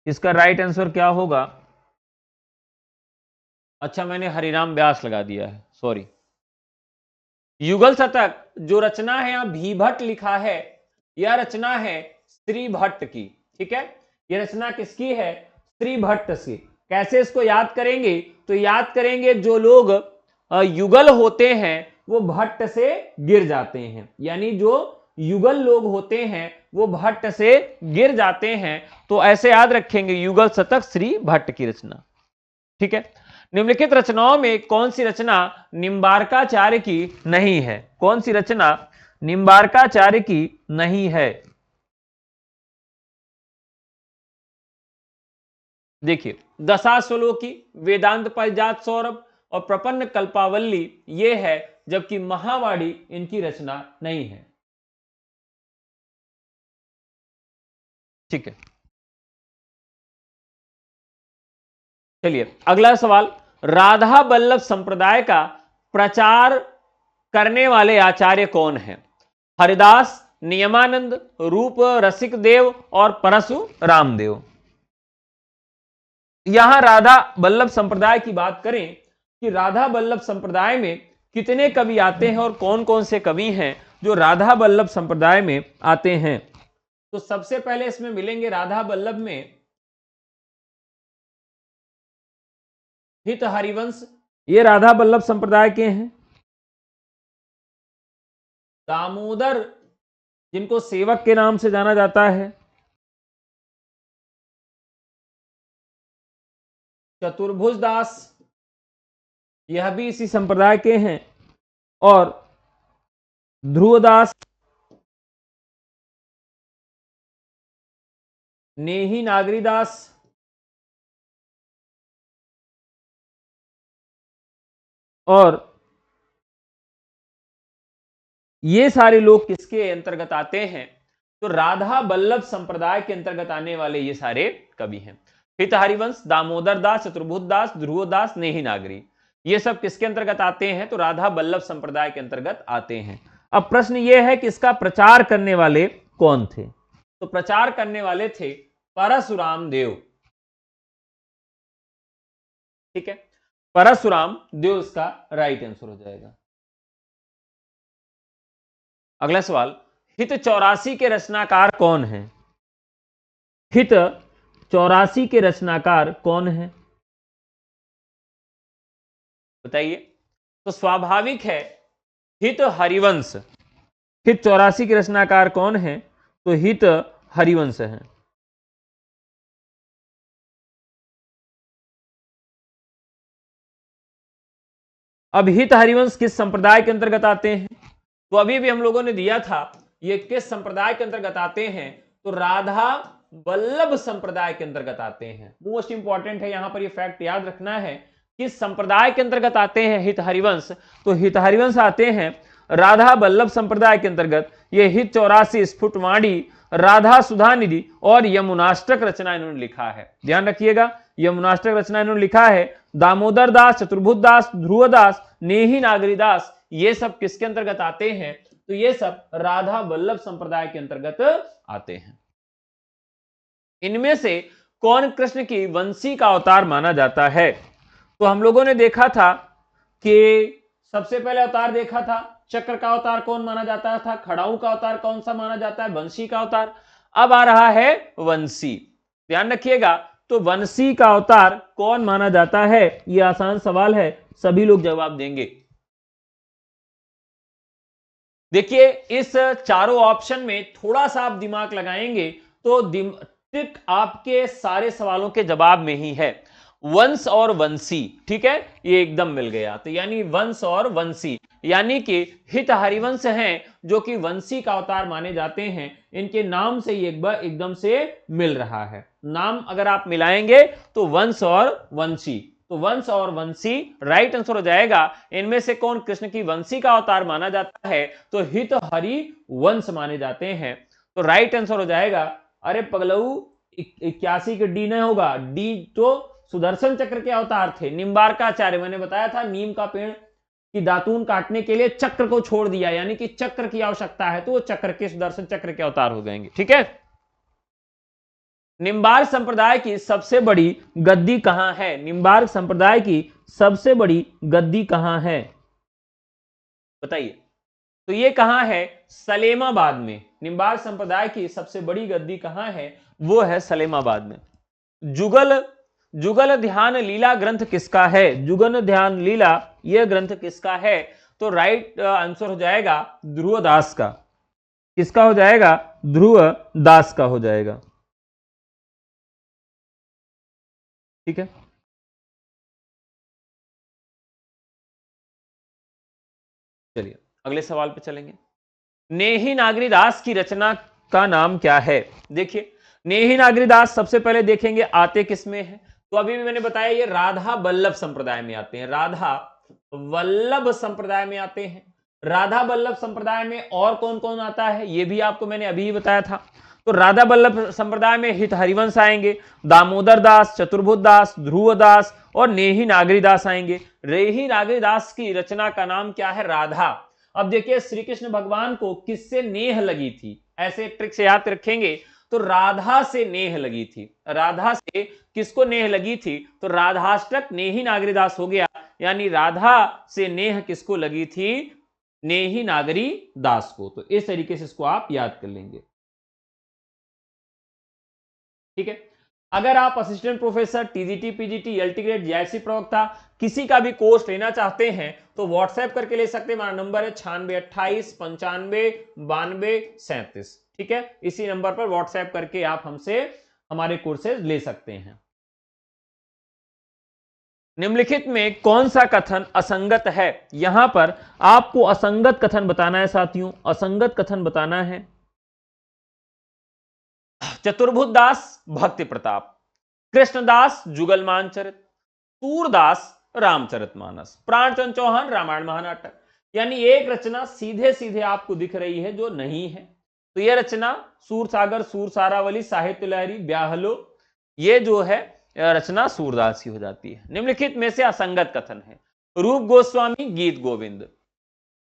S1: इसका राइट आंसर क्या होगा। अच्छा, मैंने हरिराम व्यास लगा दिया है, सॉरी। युगल शतक जो रचना है यहां भीभट्ट लिखा है, यह रचना है श्रीभट्ट की। ठीक है, यह रचना किसकी है, श्रीभट्ट से। कैसे इसको याद करेंगे, तो याद करेंगे जो लोग युगल होते हैं वो भट्ट से गिर जाते हैं, यानी जो युगल लोग होते हैं वो भट्ट से गिर जाते हैं। तो ऐसे याद रखेंगे, युगल शतक श्री भट्ट की रचना। ठीक है, निम्नलिखित रचनाओं में कौन सी रचना निम्बार्काचार्य की नहीं है, कौन सी रचना निम्बार्काचार्य की नहीं है। देखिए, दशाश्लोकी, वेदांत पारिजात सौरभ और प्रपन्न कल्पावल्ली ये है, जबकि महावाणी इनकी रचना नहीं है। ठीक है, चलिए अगला सवाल, राधा बल्लभ संप्रदाय का प्रचार करने वाले आचार्य कौन हैं? हरिदास, नियमानंद, रूप रसिक देव और परशुराम देव। यहां राधा वल्लभ संप्रदाय की बात करें कि राधा वल्लभ संप्रदाय में कितने कवि आते हैं और कौन कौन से कवि हैं जो राधा वल्लभ संप्रदाय में आते हैं। तो सबसे पहले इसमें मिलेंगे राधा वल्लभ में हित हरिवंश, ये राधा वल्लभ संप्रदाय के हैं। दामोदर, जिनको सेवक के नाम से जाना जाता है। चतुर्भुज दास, यह भी इसी संप्रदाय के हैं। और ध्रुवदास, नेही नागरीदास, और ये सारे लोग किसके अंतर्गत आते हैं? तो राधा वल्लभ संप्रदाय के अंतर्गत आने वाले ये सारे कवि हैं। हित हरिवंश, दामोदर दास, चतुर्भुज दास, ध्रुवदास, नेही नागरी, ये सब किसके अंतर्गत आते हैं? तो राधा वल्लभ संप्रदाय के अंतर्गत आते हैं। अब प्रश्न ये है कि इसका प्रचार करने वाले कौन थे? तो प्रचार करने वाले थे परशुराम देव। ठीक है, परशुराम देव इसका राइट आंसर हो जाएगा। अगला सवाल, हित 84 के रचनाकार कौन है? हित 84 के रचनाकार कौन है? बताइए। तो स्वाभाविक है हित हरिवंश। हित 84 के रचनाकार कौन है? तो हित हरिवंश है। अब हित हरिवंश किस संप्रदाय के अंतर्गत आते हैं? तो अभी भी हम लोगों ने दिया था ये किस संप्रदाय के अंतर्गत आते हैं? तो राधा वल्लभ संप्रदाय के अंतर्गत आते हैं। मोस्ट इंपॉर्टेंट है यहां पर ये फैक्ट याद रखना है, किस संप्रदाय के अंतर्गत आते हैं हित हरिवंश? तो हित हरिवंश आते हैं राधा वल्लभ संप्रदाय के अंतर्गत। ये हित 84, स्फुटवाणी, राधा सुधा निधि और यमुनाष्टक रचना इन्होंने लिखा है। ध्यान रखिएगा, यमुनाष्टक रचना इन्होंने लिखा है। दामोदर दास, चतुर्भुज दास, ध्रुवदास, नेही नागरीदास, ये सब किसके अंतर्गत आते हैं? तो ये सब राधा वल्लभ संप्रदाय के अंतर्गत आते हैं। इनमें से कौन कृष्ण की वंशी का अवतार माना जाता है? तो हम लोगों ने देखा था कि सबसे पहले अवतार देखा था, चक्र का अवतार कौन माना जाता था, खड़ाऊ का अवतार कौन सा माना जाता है, वंशी का अवतार। अब आ रहा है वंशी। ध्यान रखिएगा, तो वंशी का अवतार कौन माना जाता है? यह आसान सवाल है, सभी लोग जवाब देंगे। देखिए, इस चारों ऑप्शन में थोड़ा सा आप दिमाग लगाएंगे तो ट्रिक आपके सारे सवालों के जवाब में ही है। वंश और वंशी, ठीक है, ये एकदम मिल गया। तो यानी वंश और वंशी, यानी कि हित हरिवंश हैं जो कि वंशी का अवतार माने जाते हैं। इनके नाम से ये एकदम से मिल रहा है। नाम अगर आप मिलाएंगे तो वंश और वंशी, तो वंश और वंशी राइट आंसर हो जाएगा। इनमें से कौन कृष्ण की वंशी का अवतार माना जाता है? तो हित हरि वंश माने जाते हैं। तो राइट आंसर हो जाएगा। अरे पगलऊ, 81 के डी नहीं होगा, डी तो सुदर्शन चक्र के अवतार थे। निम्बार्काचार्य, मैंने बताया था नीम का पेड़ की दातून काटने के लिए चक्र को छोड़ दिया, यानी कि चक्र की आवश्यकता है, तो वो चक्र के सुदर्शन चक्र के अवतार हो जाएंगे। ठीक है, निम्बार्क संप्रदाय की सबसे बड़ी गद्दी कहां है? निम्बार्क संप्रदाय की सबसे बड़ी गद्दी कहां है? बताइए। तो ये कहां है? सलेमाबाद में। निम्बार्क संप्रदाय की सबसे बड़ी गद्दी कहां है? वो है सलेमाबाद में। जुगल ध्यान लीला ग्रंथ किसका है? जुगल ध्यान लीला यह ग्रंथ किसका है? तो राइट आंसर हो जाएगा ध्रुवदास का। किसका हो जाएगा? ध्रुवदास का हो जाएगा। ठीक है, चलिए अगले सवाल पे चलेंगे। नेही नागरीदास की रचना का नाम क्या है? देखिए, नेही नागरीदास सबसे पहले देखेंगे आते किसमें है। तो अभी भी मैंने बताया ये राधा वल्लभ संप्रदाय में आते हैं। राधा वल्लभ संप्रदाय में आते हैं। राधा वल्लभ संप्रदाय में और कौन कौन आता है ये भी आपको मैंने अभी ही बताया था। तो राधा वल्लभ संप्रदाय में हित हरिवंश आएंगे, दामोदर दास, चतुर्भुज दास, ध्रुवदास और नेही नागरीदास आएंगे। नेही नागरीदास की रचना का नाम क्या है? राधा। अब देखिए श्री कृष्ण भगवान को किससे नेह लगी थी, ऐसे ट्रिक से याद रखेंगे तो राधा से नेह लगी थी। राधा से किसको नेह लगी थी, तो राधाष्टक नेही नागरी दास हो गया, यानी राधा से नेह किसको लगी थी, नेही नागरी दास को। तो इस तरीके से इसको आप याद कर लेंगे, ठीक है। अगर आप assistant professor, TGT, PGT, LT grade, GIC प्रवक्ता किसी का भी कोर्स लेना चाहते हैं तो व्हाट्सएप करके ले सकते हैं। हमारा नंबर है 9628959237, ठीक है। इसी नंबर पर व्हाट्सएप करके आप हमसे हमारे कोर्सेज ले सकते हैं। निम्नलिखित में कौन सा कथन असंगत है, यहां पर आपको असंगत कथन बताना है साथियों, असंगत कथन बताना है। चतुर्भुज दास भक्ति प्रताप, कृष्णदास जुगलमान चरित, सूरदास रामचरितमानस, प्राणचंद चौहान रामायण महानाटक। यानी एक रचना सीधे सीधे आपको दिख रही है जो नहीं है, तो यह रचना सूरसागर, सूरसारावली, साहित्य लहरी, ब्याहलो, ये जो है रचना सूरदास की हो जाती है। निम्नलिखित में से असंगत कथन है, रूप गोस्वामी गीत गोविंद,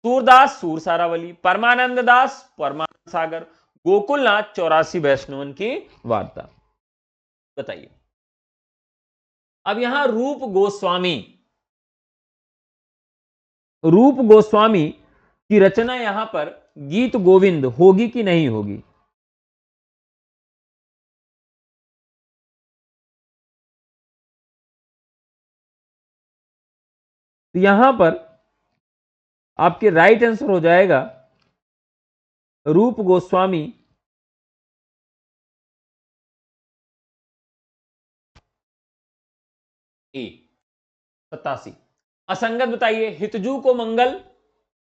S1: सूरदास सूरसारावली, परमानंद दास परमानंद सागर, गोकुलनाथ 84 वैष्णवन की वार्ता। बताइए अब यहां रूप गोस्वामी की रचना यहां पर गीत गोविंद होगी कि नहीं होगी, तो यहां पर आपके राइट आंसर हो जाएगा रूप गोस्वामी ए 87। असंगत बताइए, हितजू को मंगल,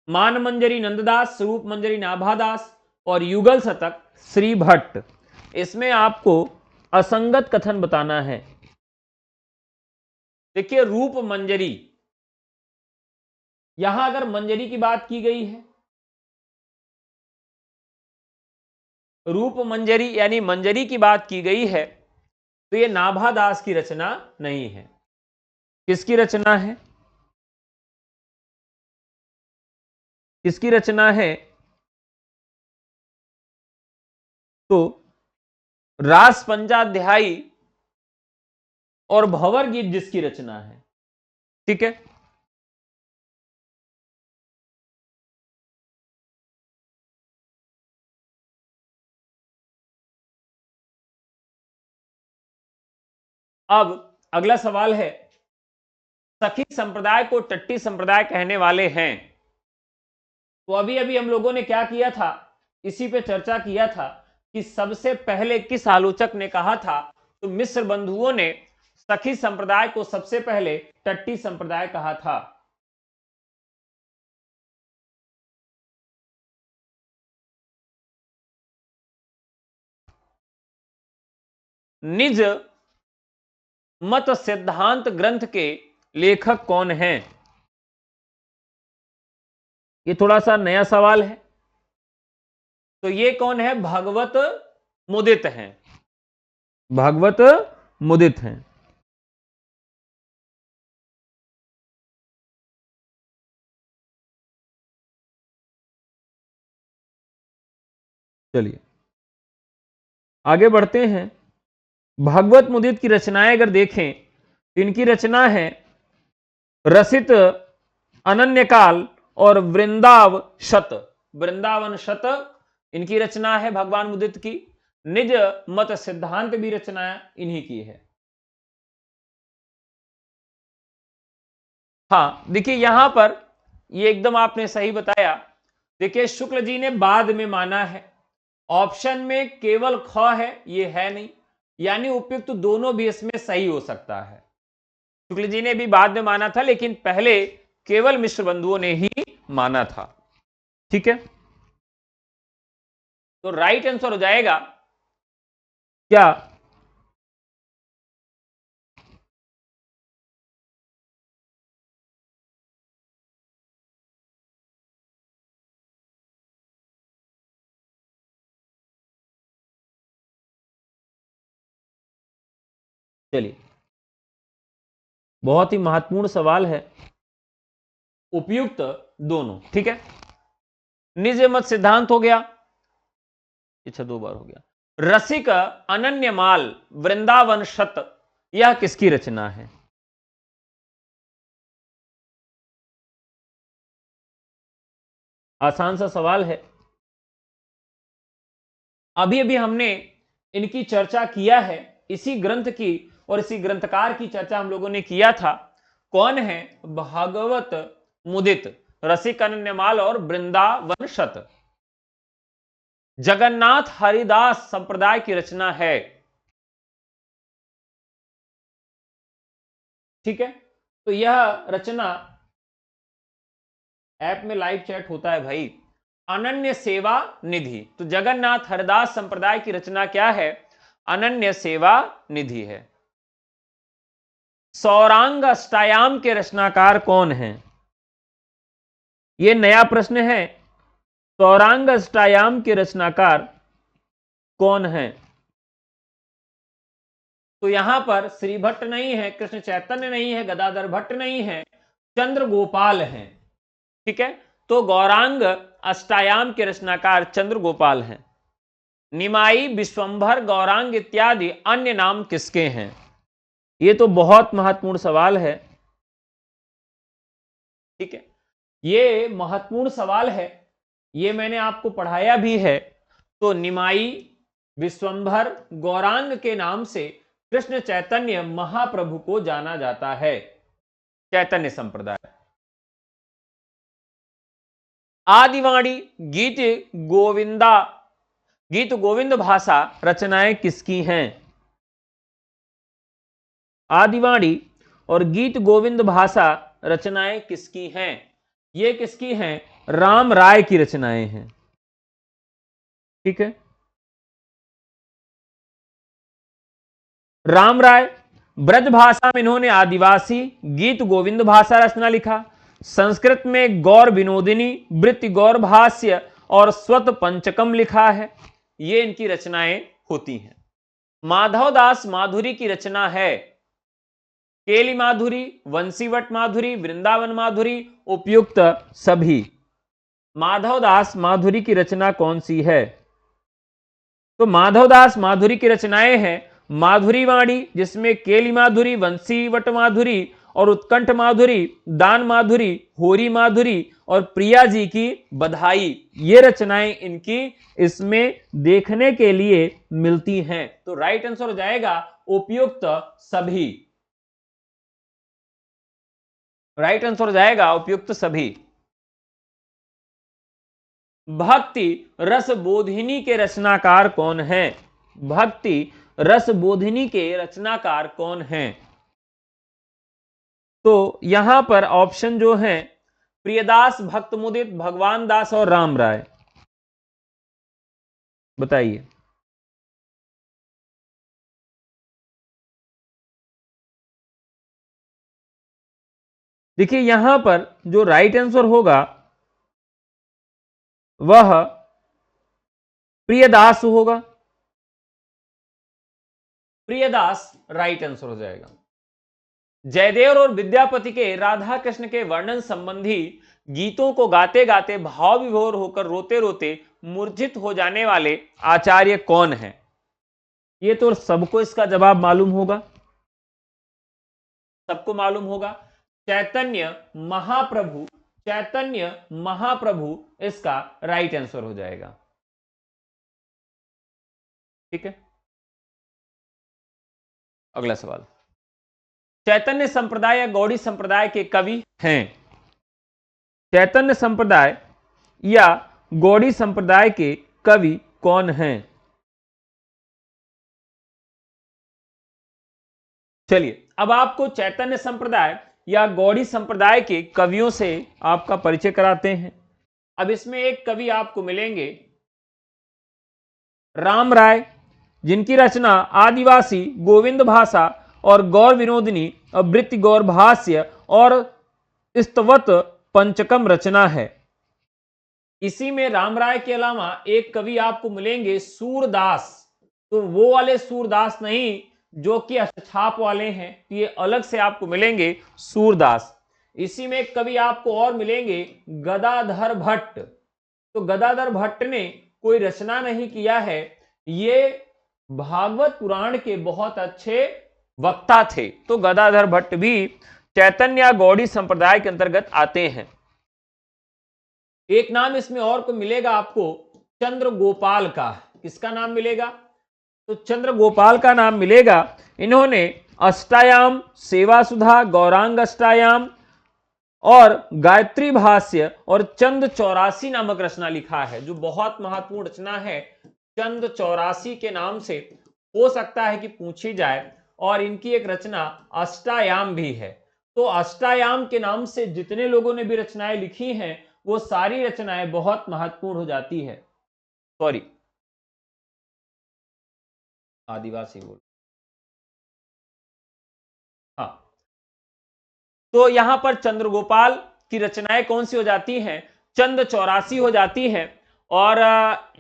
S1: मान मंजरी नंददास, रूप मंजरी नाभादास और युगल शतक श्री भट्ट। इसमें आपको असंगत कथन बताना है। देखिए रूप मंजरी, यहां अगर मंजरी की बात की गई है, रूप मंजरी यानी मंजरी की बात की गई है, तो यह नाभादास की रचना नहीं है। किसकी रचना है, किसकी रचना है, तो रास पंचाध्यायी और भंवर गीत जिसकी रचना है, ठीक है। अब अगला सवाल है, सखी संप्रदाय को टट्टी संप्रदाय कहने वाले हैं, तो अभी अभी हम लोगों ने क्या किया था, इसी पे चर्चा किया था कि सबसे पहले किस आलोचक ने कहा था, तो मिस्र बंधुओं ने सखी संप्रदाय को सबसे पहले टट्टी संप्रदाय कहा था। निज मत सिद्धांत ग्रंथ के लेखक कौन हैं, ये थोड़ा सा नया सवाल है। तो ये कौन है, भागवत मुदित हैं, भागवत मुदित हैं। चलिए आगे बढ़ते हैं। भागवत मुदित की रचनाएं अगर देखें तो इनकी रचना है रसित अनन्यकाल और वृंदाव शत, वृंदावन शत इनकी रचना है भगवान मुदित की। निज मत सिद्धांत भी रचना इन्हीं की है। हाँ देखिए यहां पर ये एकदम आपने सही बताया। देखिए शुक्ल जी ने बाद में माना है, ऑप्शन में केवल ख है, ये है नहीं, यानी उपयुक्त तो दोनों भी इसमें सही हो सकता है। शुक्ल जी ने भी बाद में माना था, लेकिन पहले केवल मिश्र बंधुओं ने ही माना था, ठीक है। तो राइट आंसर हो जाएगा क्या, चलिए बहुत ही महत्वपूर्ण सवाल है, उपयुक्त दोनों, ठीक है। निज मत सिद्धांत हो गया, अच्छा 2 बार हो गया। रसिक अनन्य माल वृंदावन शत, यह किसकी रचना है? आसान सा सवाल है। अभी अभी हमने इनकी चर्चा किया है, इसी ग्रंथ की और इसी ग्रंथकार की चर्चा हम लोगों ने किया था। कौन है? भागवत मुदित, रसिक अनन्यमाल और वृंदावन शत। जगन्नाथ हरिदास संप्रदाय की रचना है। ठीक है, तो यह रचना, ऐप में लाइव चैट होता है भाई, अनन्य सेवा निधि। तो जगन्नाथ हरिदास संप्रदाय की रचना क्या है? अनन्य सेवा निधि है। सौरांग अष्टायाम के रचनाकार कौन हैं? यह नया प्रश्न है। सौरांग अष्टायाम के रचनाकार कौन हैं? तो यहां पर श्री भट्ट नहीं है, कृष्ण चैतन्य नहीं है, गदाधर भट्ट नहीं है, चंद्र गोपाल हैं। ठीक है, तो गौरांग अष्टायाम के रचनाकार चंद्र गोपाल हैं। निमाई, विश्वंभर, गौरांग इत्यादि अन्य नाम किसके हैं? यह तो बहुत महत्वपूर्ण सवाल है। ठीक है, यह महत्वपूर्ण सवाल है, यह मैंने आपको पढ़ाया भी है। तो निमाई, विश्वंभर, गौरांग के नाम से कृष्ण चैतन्य महाप्रभु को जाना जाता है, चैतन्य संप्रदाय। आदिवाणी गीत गोविंदा, गीत गोविंद भाषा रचनाएं किसकी हैं? आदिवाणी और गीत गोविंद भाषा रचनाएं किसकी हैं? ये किसकी हैं? राम राय की रचनाएं हैं। ठीक है, राम राय ब्रज भाषा में इन्होंने आदिवासी गीत गोविंद भाषा रचना लिखा। संस्कृत में गौर विनोदिनी, वृत्ति गौर भाष्य और स्वत पंचकम लिखा है। ये इनकी रचनाएं होती हैं। माधवदास माधुरी की रचना है केली माधुरी, वंशीवट माधुरी, वृंदावन माधुरी, उपयुक्त सभी। माधवदास माधुरी की रचना कौन सी है? तो माधवदास माधुरी की रचनाएं हैं माधुरी वाणी, जिसमें केली माधुरी, वंशीवट माधुरी और उत्कंठ माधुरी, दान माधुरी, होरी माधुरी और प्रिया जी की बधाई। ये रचनाएं इनकी इसमें देखने के लिए मिलती हैं। तो राइट आंसर हो जाएगा उपयुक्त सभी। राइट आंसर हो जाएगा उपयुक्त सभी। भक्ति रस बोधिनी के रचनाकार कौन है? भक्ति रस बोधिनी के रचनाकार कौन हैं? तो यहां पर ऑप्शन जो है प्रियदास, भक्त मुदित, भगवान दास और राम राय। बताइए। देखिए यहां पर जो राइट आंसर होगा वह प्रियदास होगा। प्रियदास राइट आंसर हो जाएगा। जयदेव और विद्यापति के राधा कृष्ण के वर्णन संबंधी गीतों को गाते गाते भाव विभोर होकर रोते रोते मूर्छित हो जाने वाले आचार्य कौन हैं? ये तो सबको इसका जवाब मालूम होगा, सबको मालूम होगा। चैतन्य महाप्रभु, चैतन्य महाप्रभु इसका राइट आंसर हो जाएगा। ठीक है, अगला सवाल। चैतन्य संप्रदाय या गौड़ी संप्रदाय के कवि हैं? चैतन्य संप्रदाय या गौड़ी संप्रदाय के कवि कौन हैं? चलिए अब आपको चैतन्य संप्रदाय या गौड़ी संप्रदाय के कवियों से आपका परिचय कराते हैं। अब इसमें एक कवि आपको मिलेंगे राम राय, जिनकी रचना आदिवासी गोविंद भाषा और गौर विनोदिनी, वृत्ति गौर भाष्य और स्तवत पंचकम रचना है। इसी में राम राय के अलावा एक कवि आपको मिलेंगे सूरदास। तो वो वाले सूरदास नहीं जो कि अष्टछाप वाले हैं, ये अलग से आपको मिलेंगे सूरदास। इसी में एक कवि आपको और मिलेंगे गदाधर भट्ट। तो गदाधर भट्ट ने कोई रचना नहीं किया है, ये भागवत पुराण के बहुत अच्छे वक्ता थे। तो गदाधर भट्ट भी चैतन्य गौड़ी संप्रदाय के अंतर्गत आते हैं। एक नाम इसमें और को मिलेगा आपको, चंद्र गोपाल का। किसका नाम मिलेगा? तो चंद्र गोपाल का नाम मिलेगा। इन्होंने अष्टायाम, सेवा सुधा, गौरांग अष्टायाम और गायत्री भाष्य और चंद 84 नामक रचना लिखा है, जो बहुत महत्वपूर्ण रचना है। चंद 84 के नाम से हो सकता है कि पूछी जाए, और इनकी एक रचना अष्टायाम भी है। तो अष्टायाम के नाम से जितने लोगों ने भी रचनाएं लिखी हैं, वो सारी रचनाएं बहुत महत्वपूर्ण हो जाती है। सॉरी, आदिवासी बोल, हाँ। तो यहां पर चंद्रगोपाल की रचनाएं कौन सी हो जाती हैं? चंद 84 हो जाती हैं। और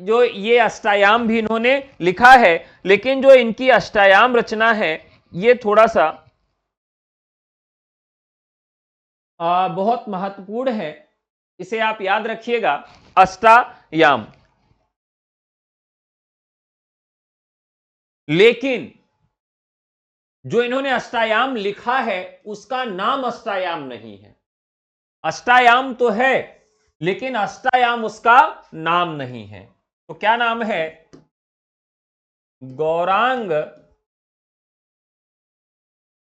S1: जो ये अष्टायाम भी इन्होंने लिखा है, लेकिन जो इनकी अष्टायाम रचना है ये थोड़ा सा बहुत महत्वपूर्ण है, इसे आप याद रखिएगा, अष्टायाम। लेकिन जो इन्होंने अष्टायाम लिखा है उसका नाम अष्टायाम नहीं है। अष्टायाम तो है, लेकिन अष्टायाम उसका नाम नहीं है। तो क्या नाम है? गौरांग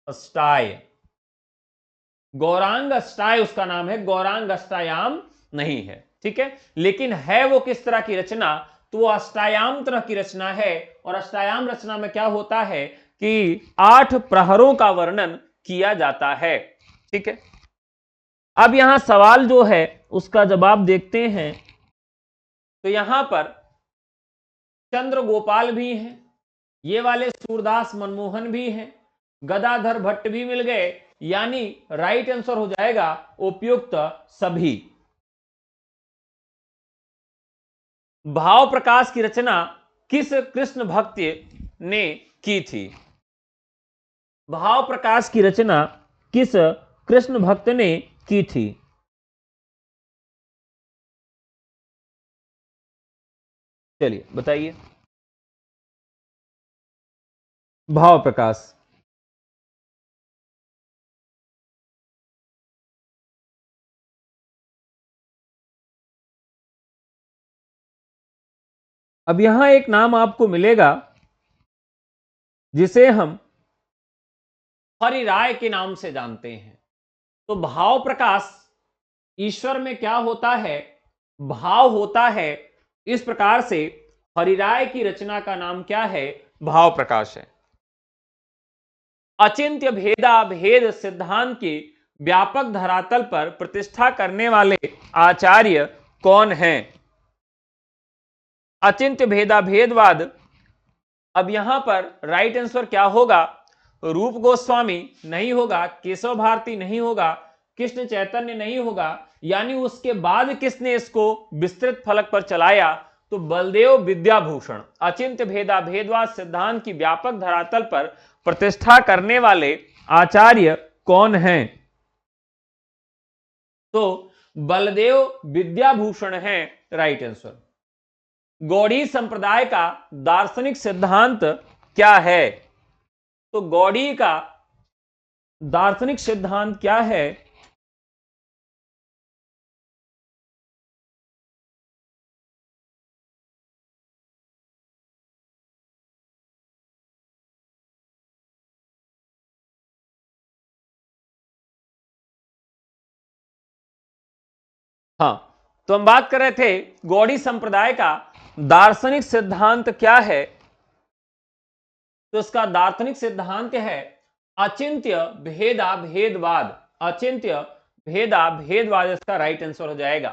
S1: अष्टाय। गौरांग अष्टाय उसका नाम है, गौरांग अष्टायाम नहीं है। ठीक है, लेकिन है वो किस तरह की रचना? तो वो अष्टायाम तरह की रचना है। और अष्टायाम रचना में क्या होता है कि 8 प्रहरों का वर्णन किया जाता है। ठीक है, अब यहां सवाल जो है उसका जवाब देखते हैं। तो यहां पर चंद्र गोपाल भी हैं, ये वाले सूरदास मनमोहन भी हैं, गदाधर भट्ट भी मिल गए, यानी राइट आंसर हो जाएगा उपयुक्त सभी। भाव प्रकाश की रचना किस कृष्ण भक्त ने की थी? भाव प्रकाश की रचना किस कृष्ण भक्त ने की थी? चलिए बताइए। भाव प्रकाश, अब यहां एक नाम आपको मिलेगा जिसे हम हरि राय के नाम से जानते हैं। तो भाव प्रकाश, ईश्वर में क्या होता है? भाव होता है। इस प्रकार से हरिराय की रचना का नाम क्या है? भाव प्रकाश है। अचिंत्य भेदा भेद सिद्धांत की व्यापक धरातल पर प्रतिष्ठा करने वाले आचार्य कौन हैं? अचिंत्य भेदा भेदवाद, अब यहां पर राइट आंसर क्या होगा? रूप गोस्वामी नहीं होगा, केशव भारती नहीं होगा, कृष्ण चैतन्य नहीं होगा, यानी उसके बाद किसने इसको विस्तृत फलक पर चलाया? तो बलदेव विद्याभूषण। अचिंत्य भेदा भेदवाद सिद्धांत की व्यापक धरातल पर प्रतिष्ठा करने वाले आचार्य कौन हैं? तो बलदेव विद्याभूषण हैं राइट आंसर। गौड़ी संप्रदाय का दार्शनिक सिद्धांत क्या है? तो गौड़ी का दार्शनिक सिद्धांत क्या है? हाँ, तो हम बात कर रहे थे गौड़ी संप्रदाय का दार्शनिक सिद्धांत क्या है। तो इसका दार्शनिक सिद्धांत है अचिंत्य भेदा भेदवाद। अचिंत्य भेदा भेदवाद इसका राइट आंसर हो जाएगा।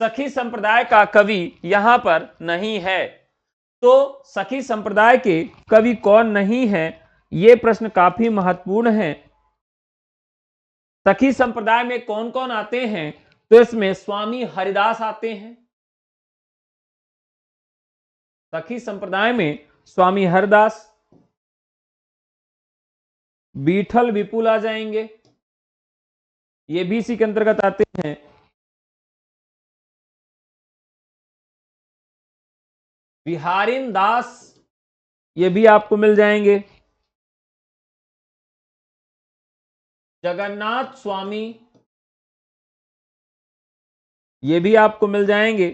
S1: सखी संप्रदाय का कवि यहां पर नहीं है। तो सखी संप्रदाय के कवि कौन नहीं है, यह प्रश्न काफी महत्वपूर्ण है। सखी संप्रदाय में कौन कौन आते हैं? तो इसमें स्वामी हरिदास आते हैं। सखी संप्रदाय में स्वामी हरिदास, बीठल विपुल आ जाएंगे, ये भी इसी के अंतर्गत आते हैं। बिहारीन दास, ये भी आपको मिल जाएंगे। जगन्नाथ स्वामी, ये भी आपको मिल जाएंगे।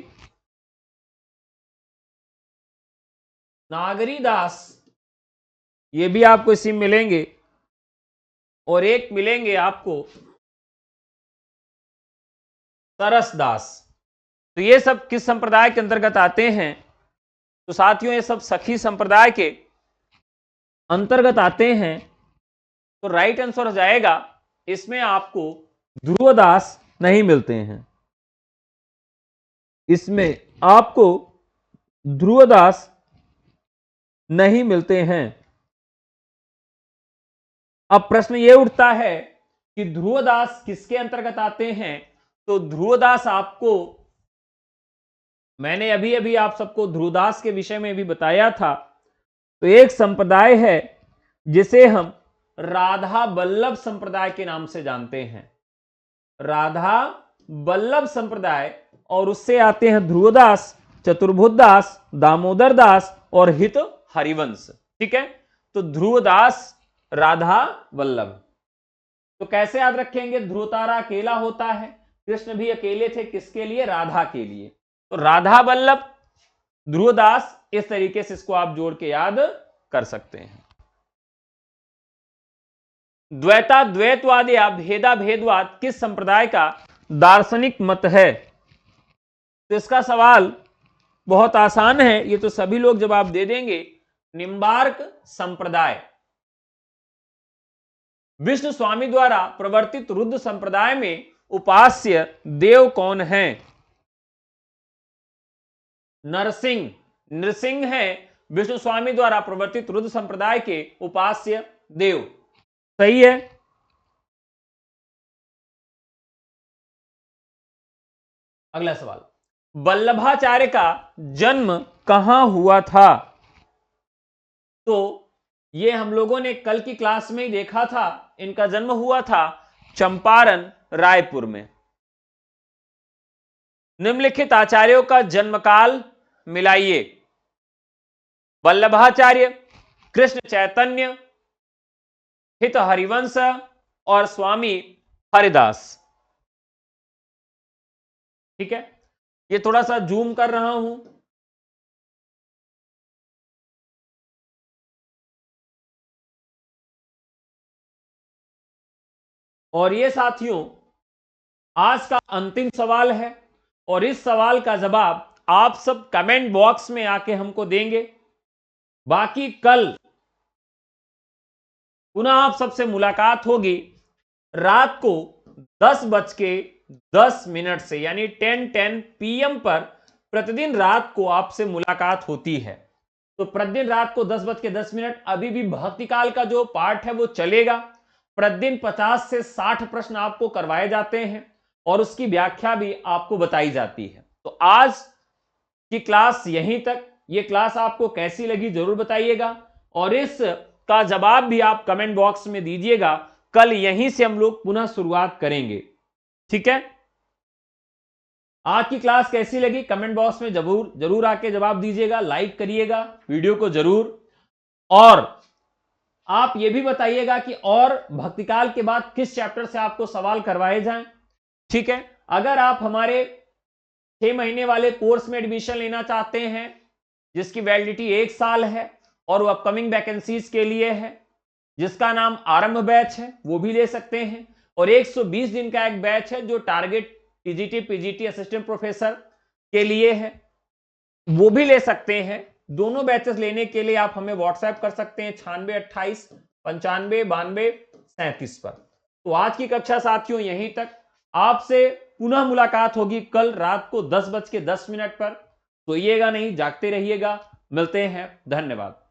S1: नागरी दास, ये भी आपको इसी में मिलेंगे। और एक मिलेंगे आपको सरस दास। तो ये सब किस संप्रदाय के अंतर्गत आते हैं? तो साथियों, ये सब सखी संप्रदाय के अंतर्गत आते हैं। तो राइट आंसर हो जाएगा, इसमें आपको ध्रुवदास नहीं मिलते हैं। इसमें आपको ध्रुवदास नहीं मिलते हैं। अब प्रश्न यह उठता है कि ध्रुवदास किसके अंतर्गत आते हैं? तो ध्रुवदास आपको, मैंने अभी अभी आप सबको ध्रुवदास के विषय में भी बताया था। तो एक संप्रदाय है जिसे हम राधा बल्लभ संप्रदाय के नाम से जानते हैं, राधा बल्लभ संप्रदाय। और उससे आते हैं ध्रुवदास, चतुर्भुज दास, दामोदर दास और हित हरिवंश। ठीक है, तो ध्रुवदास, राधा बल्लभ। तो कैसे याद रखेंगे? ध्रुवतारा अकेला होता है, कृष्ण भी अकेले थे, किसके लिए? राधा के लिए। तो राधा बल्लभ, ध्रुवदास, इस तरीके से इसको आप जोड़ के याद कर सकते हैं। द्वैता द्वैतवाद या भेदा भेदवाद किस संप्रदाय का दार्शनिक मत है? तो इसका सवाल बहुत आसान है, ये तो सभी लोग जवाब दे देंगे। निम्बार्क संप्रदाय। विष्णु स्वामी द्वारा प्रवर्तित रुद्र संप्रदाय में उपास्य देव कौन है? नरसिंह, नृसिंह है विष्णु स्वामी द्वारा प्रवर्तित रुद्र संप्रदाय के उपास्य देव। सही है। अगला सवाल, वल्लभाचार्य का जन्म कहां हुआ था? तो ये हम लोगों ने कल की क्लास में ही देखा था। इनका जन्म हुआ था चंपारण, रायपुर में। निम्नलिखित आचार्यों का जन्मकाल मिलाइए। वल्लभाचार्य, कृष्ण चैतन्य, हित हरिवंश और स्वामी हरिदास। ठीक है, ये थोड़ा सा जूम कर रहा हूं। और ये साथियों आज का अंतिम सवाल है, और इस सवाल का जवाब आप सब कमेंट बॉक्स में आके हमको देंगे। बाकी कल पुनः आप सबसे मुलाकात होगी रात को 10:10 से, यानी 10:10 PM पर प्रतिदिन रात को आपसे मुलाकात होती है। तो प्रतिदिन रात को 10:10 अभी भी भक्ति काल का जो पाठ है वो चलेगा। प्रतिदिन 50 से 60 प्रश्न आपको करवाए जाते हैं और उसकी व्याख्या भी आपको बताई जाती है। तो आज की क्लास यहीं तक। ये क्लास आपको कैसी लगी जरूर बताइएगा, और इस का जवाब भी आप कमेंट बॉक्स में दीजिएगा। कल यहीं से हम लोग पुनः शुरुआत करेंगे। ठीक है, आज की क्लास कैसी लगी कमेंट बॉक्स में जरूर जरूर आके जवाब दीजिएगा। लाइक करिएगा वीडियो को जरूर, और आप ये भी बताइएगा कि और भक्तिकाल के बाद किस चैप्टर से आपको सवाल करवाए जाएं। ठीक है, अगर आप हमारे 6 महीने वाले कोर्स में एडमिशन लेना चाहते हैं जिसकी वैलिडिटी 1 साल है और वो अपकमिंग वैकेंसीज के लिए है, जिसका नाम आरंभ बैच है, वो भी ले सकते हैं। और 120 दिन का एक बैच है जो target TGT PGT assistant professor के लिए है, वो भी ले सकते हैं। दोनों बैचेस लेने के लिए आप हमें व्हाट्सएप कर सकते हैं 9628 95 92 37 पर। तो आज की कक्षा साथियों यहीं तक। आपसे पुनः मुलाकात होगी कल रात को 10:10 पर। सोइएगा नहीं, जागते रहिएगा। मिलते हैं, धन्यवाद।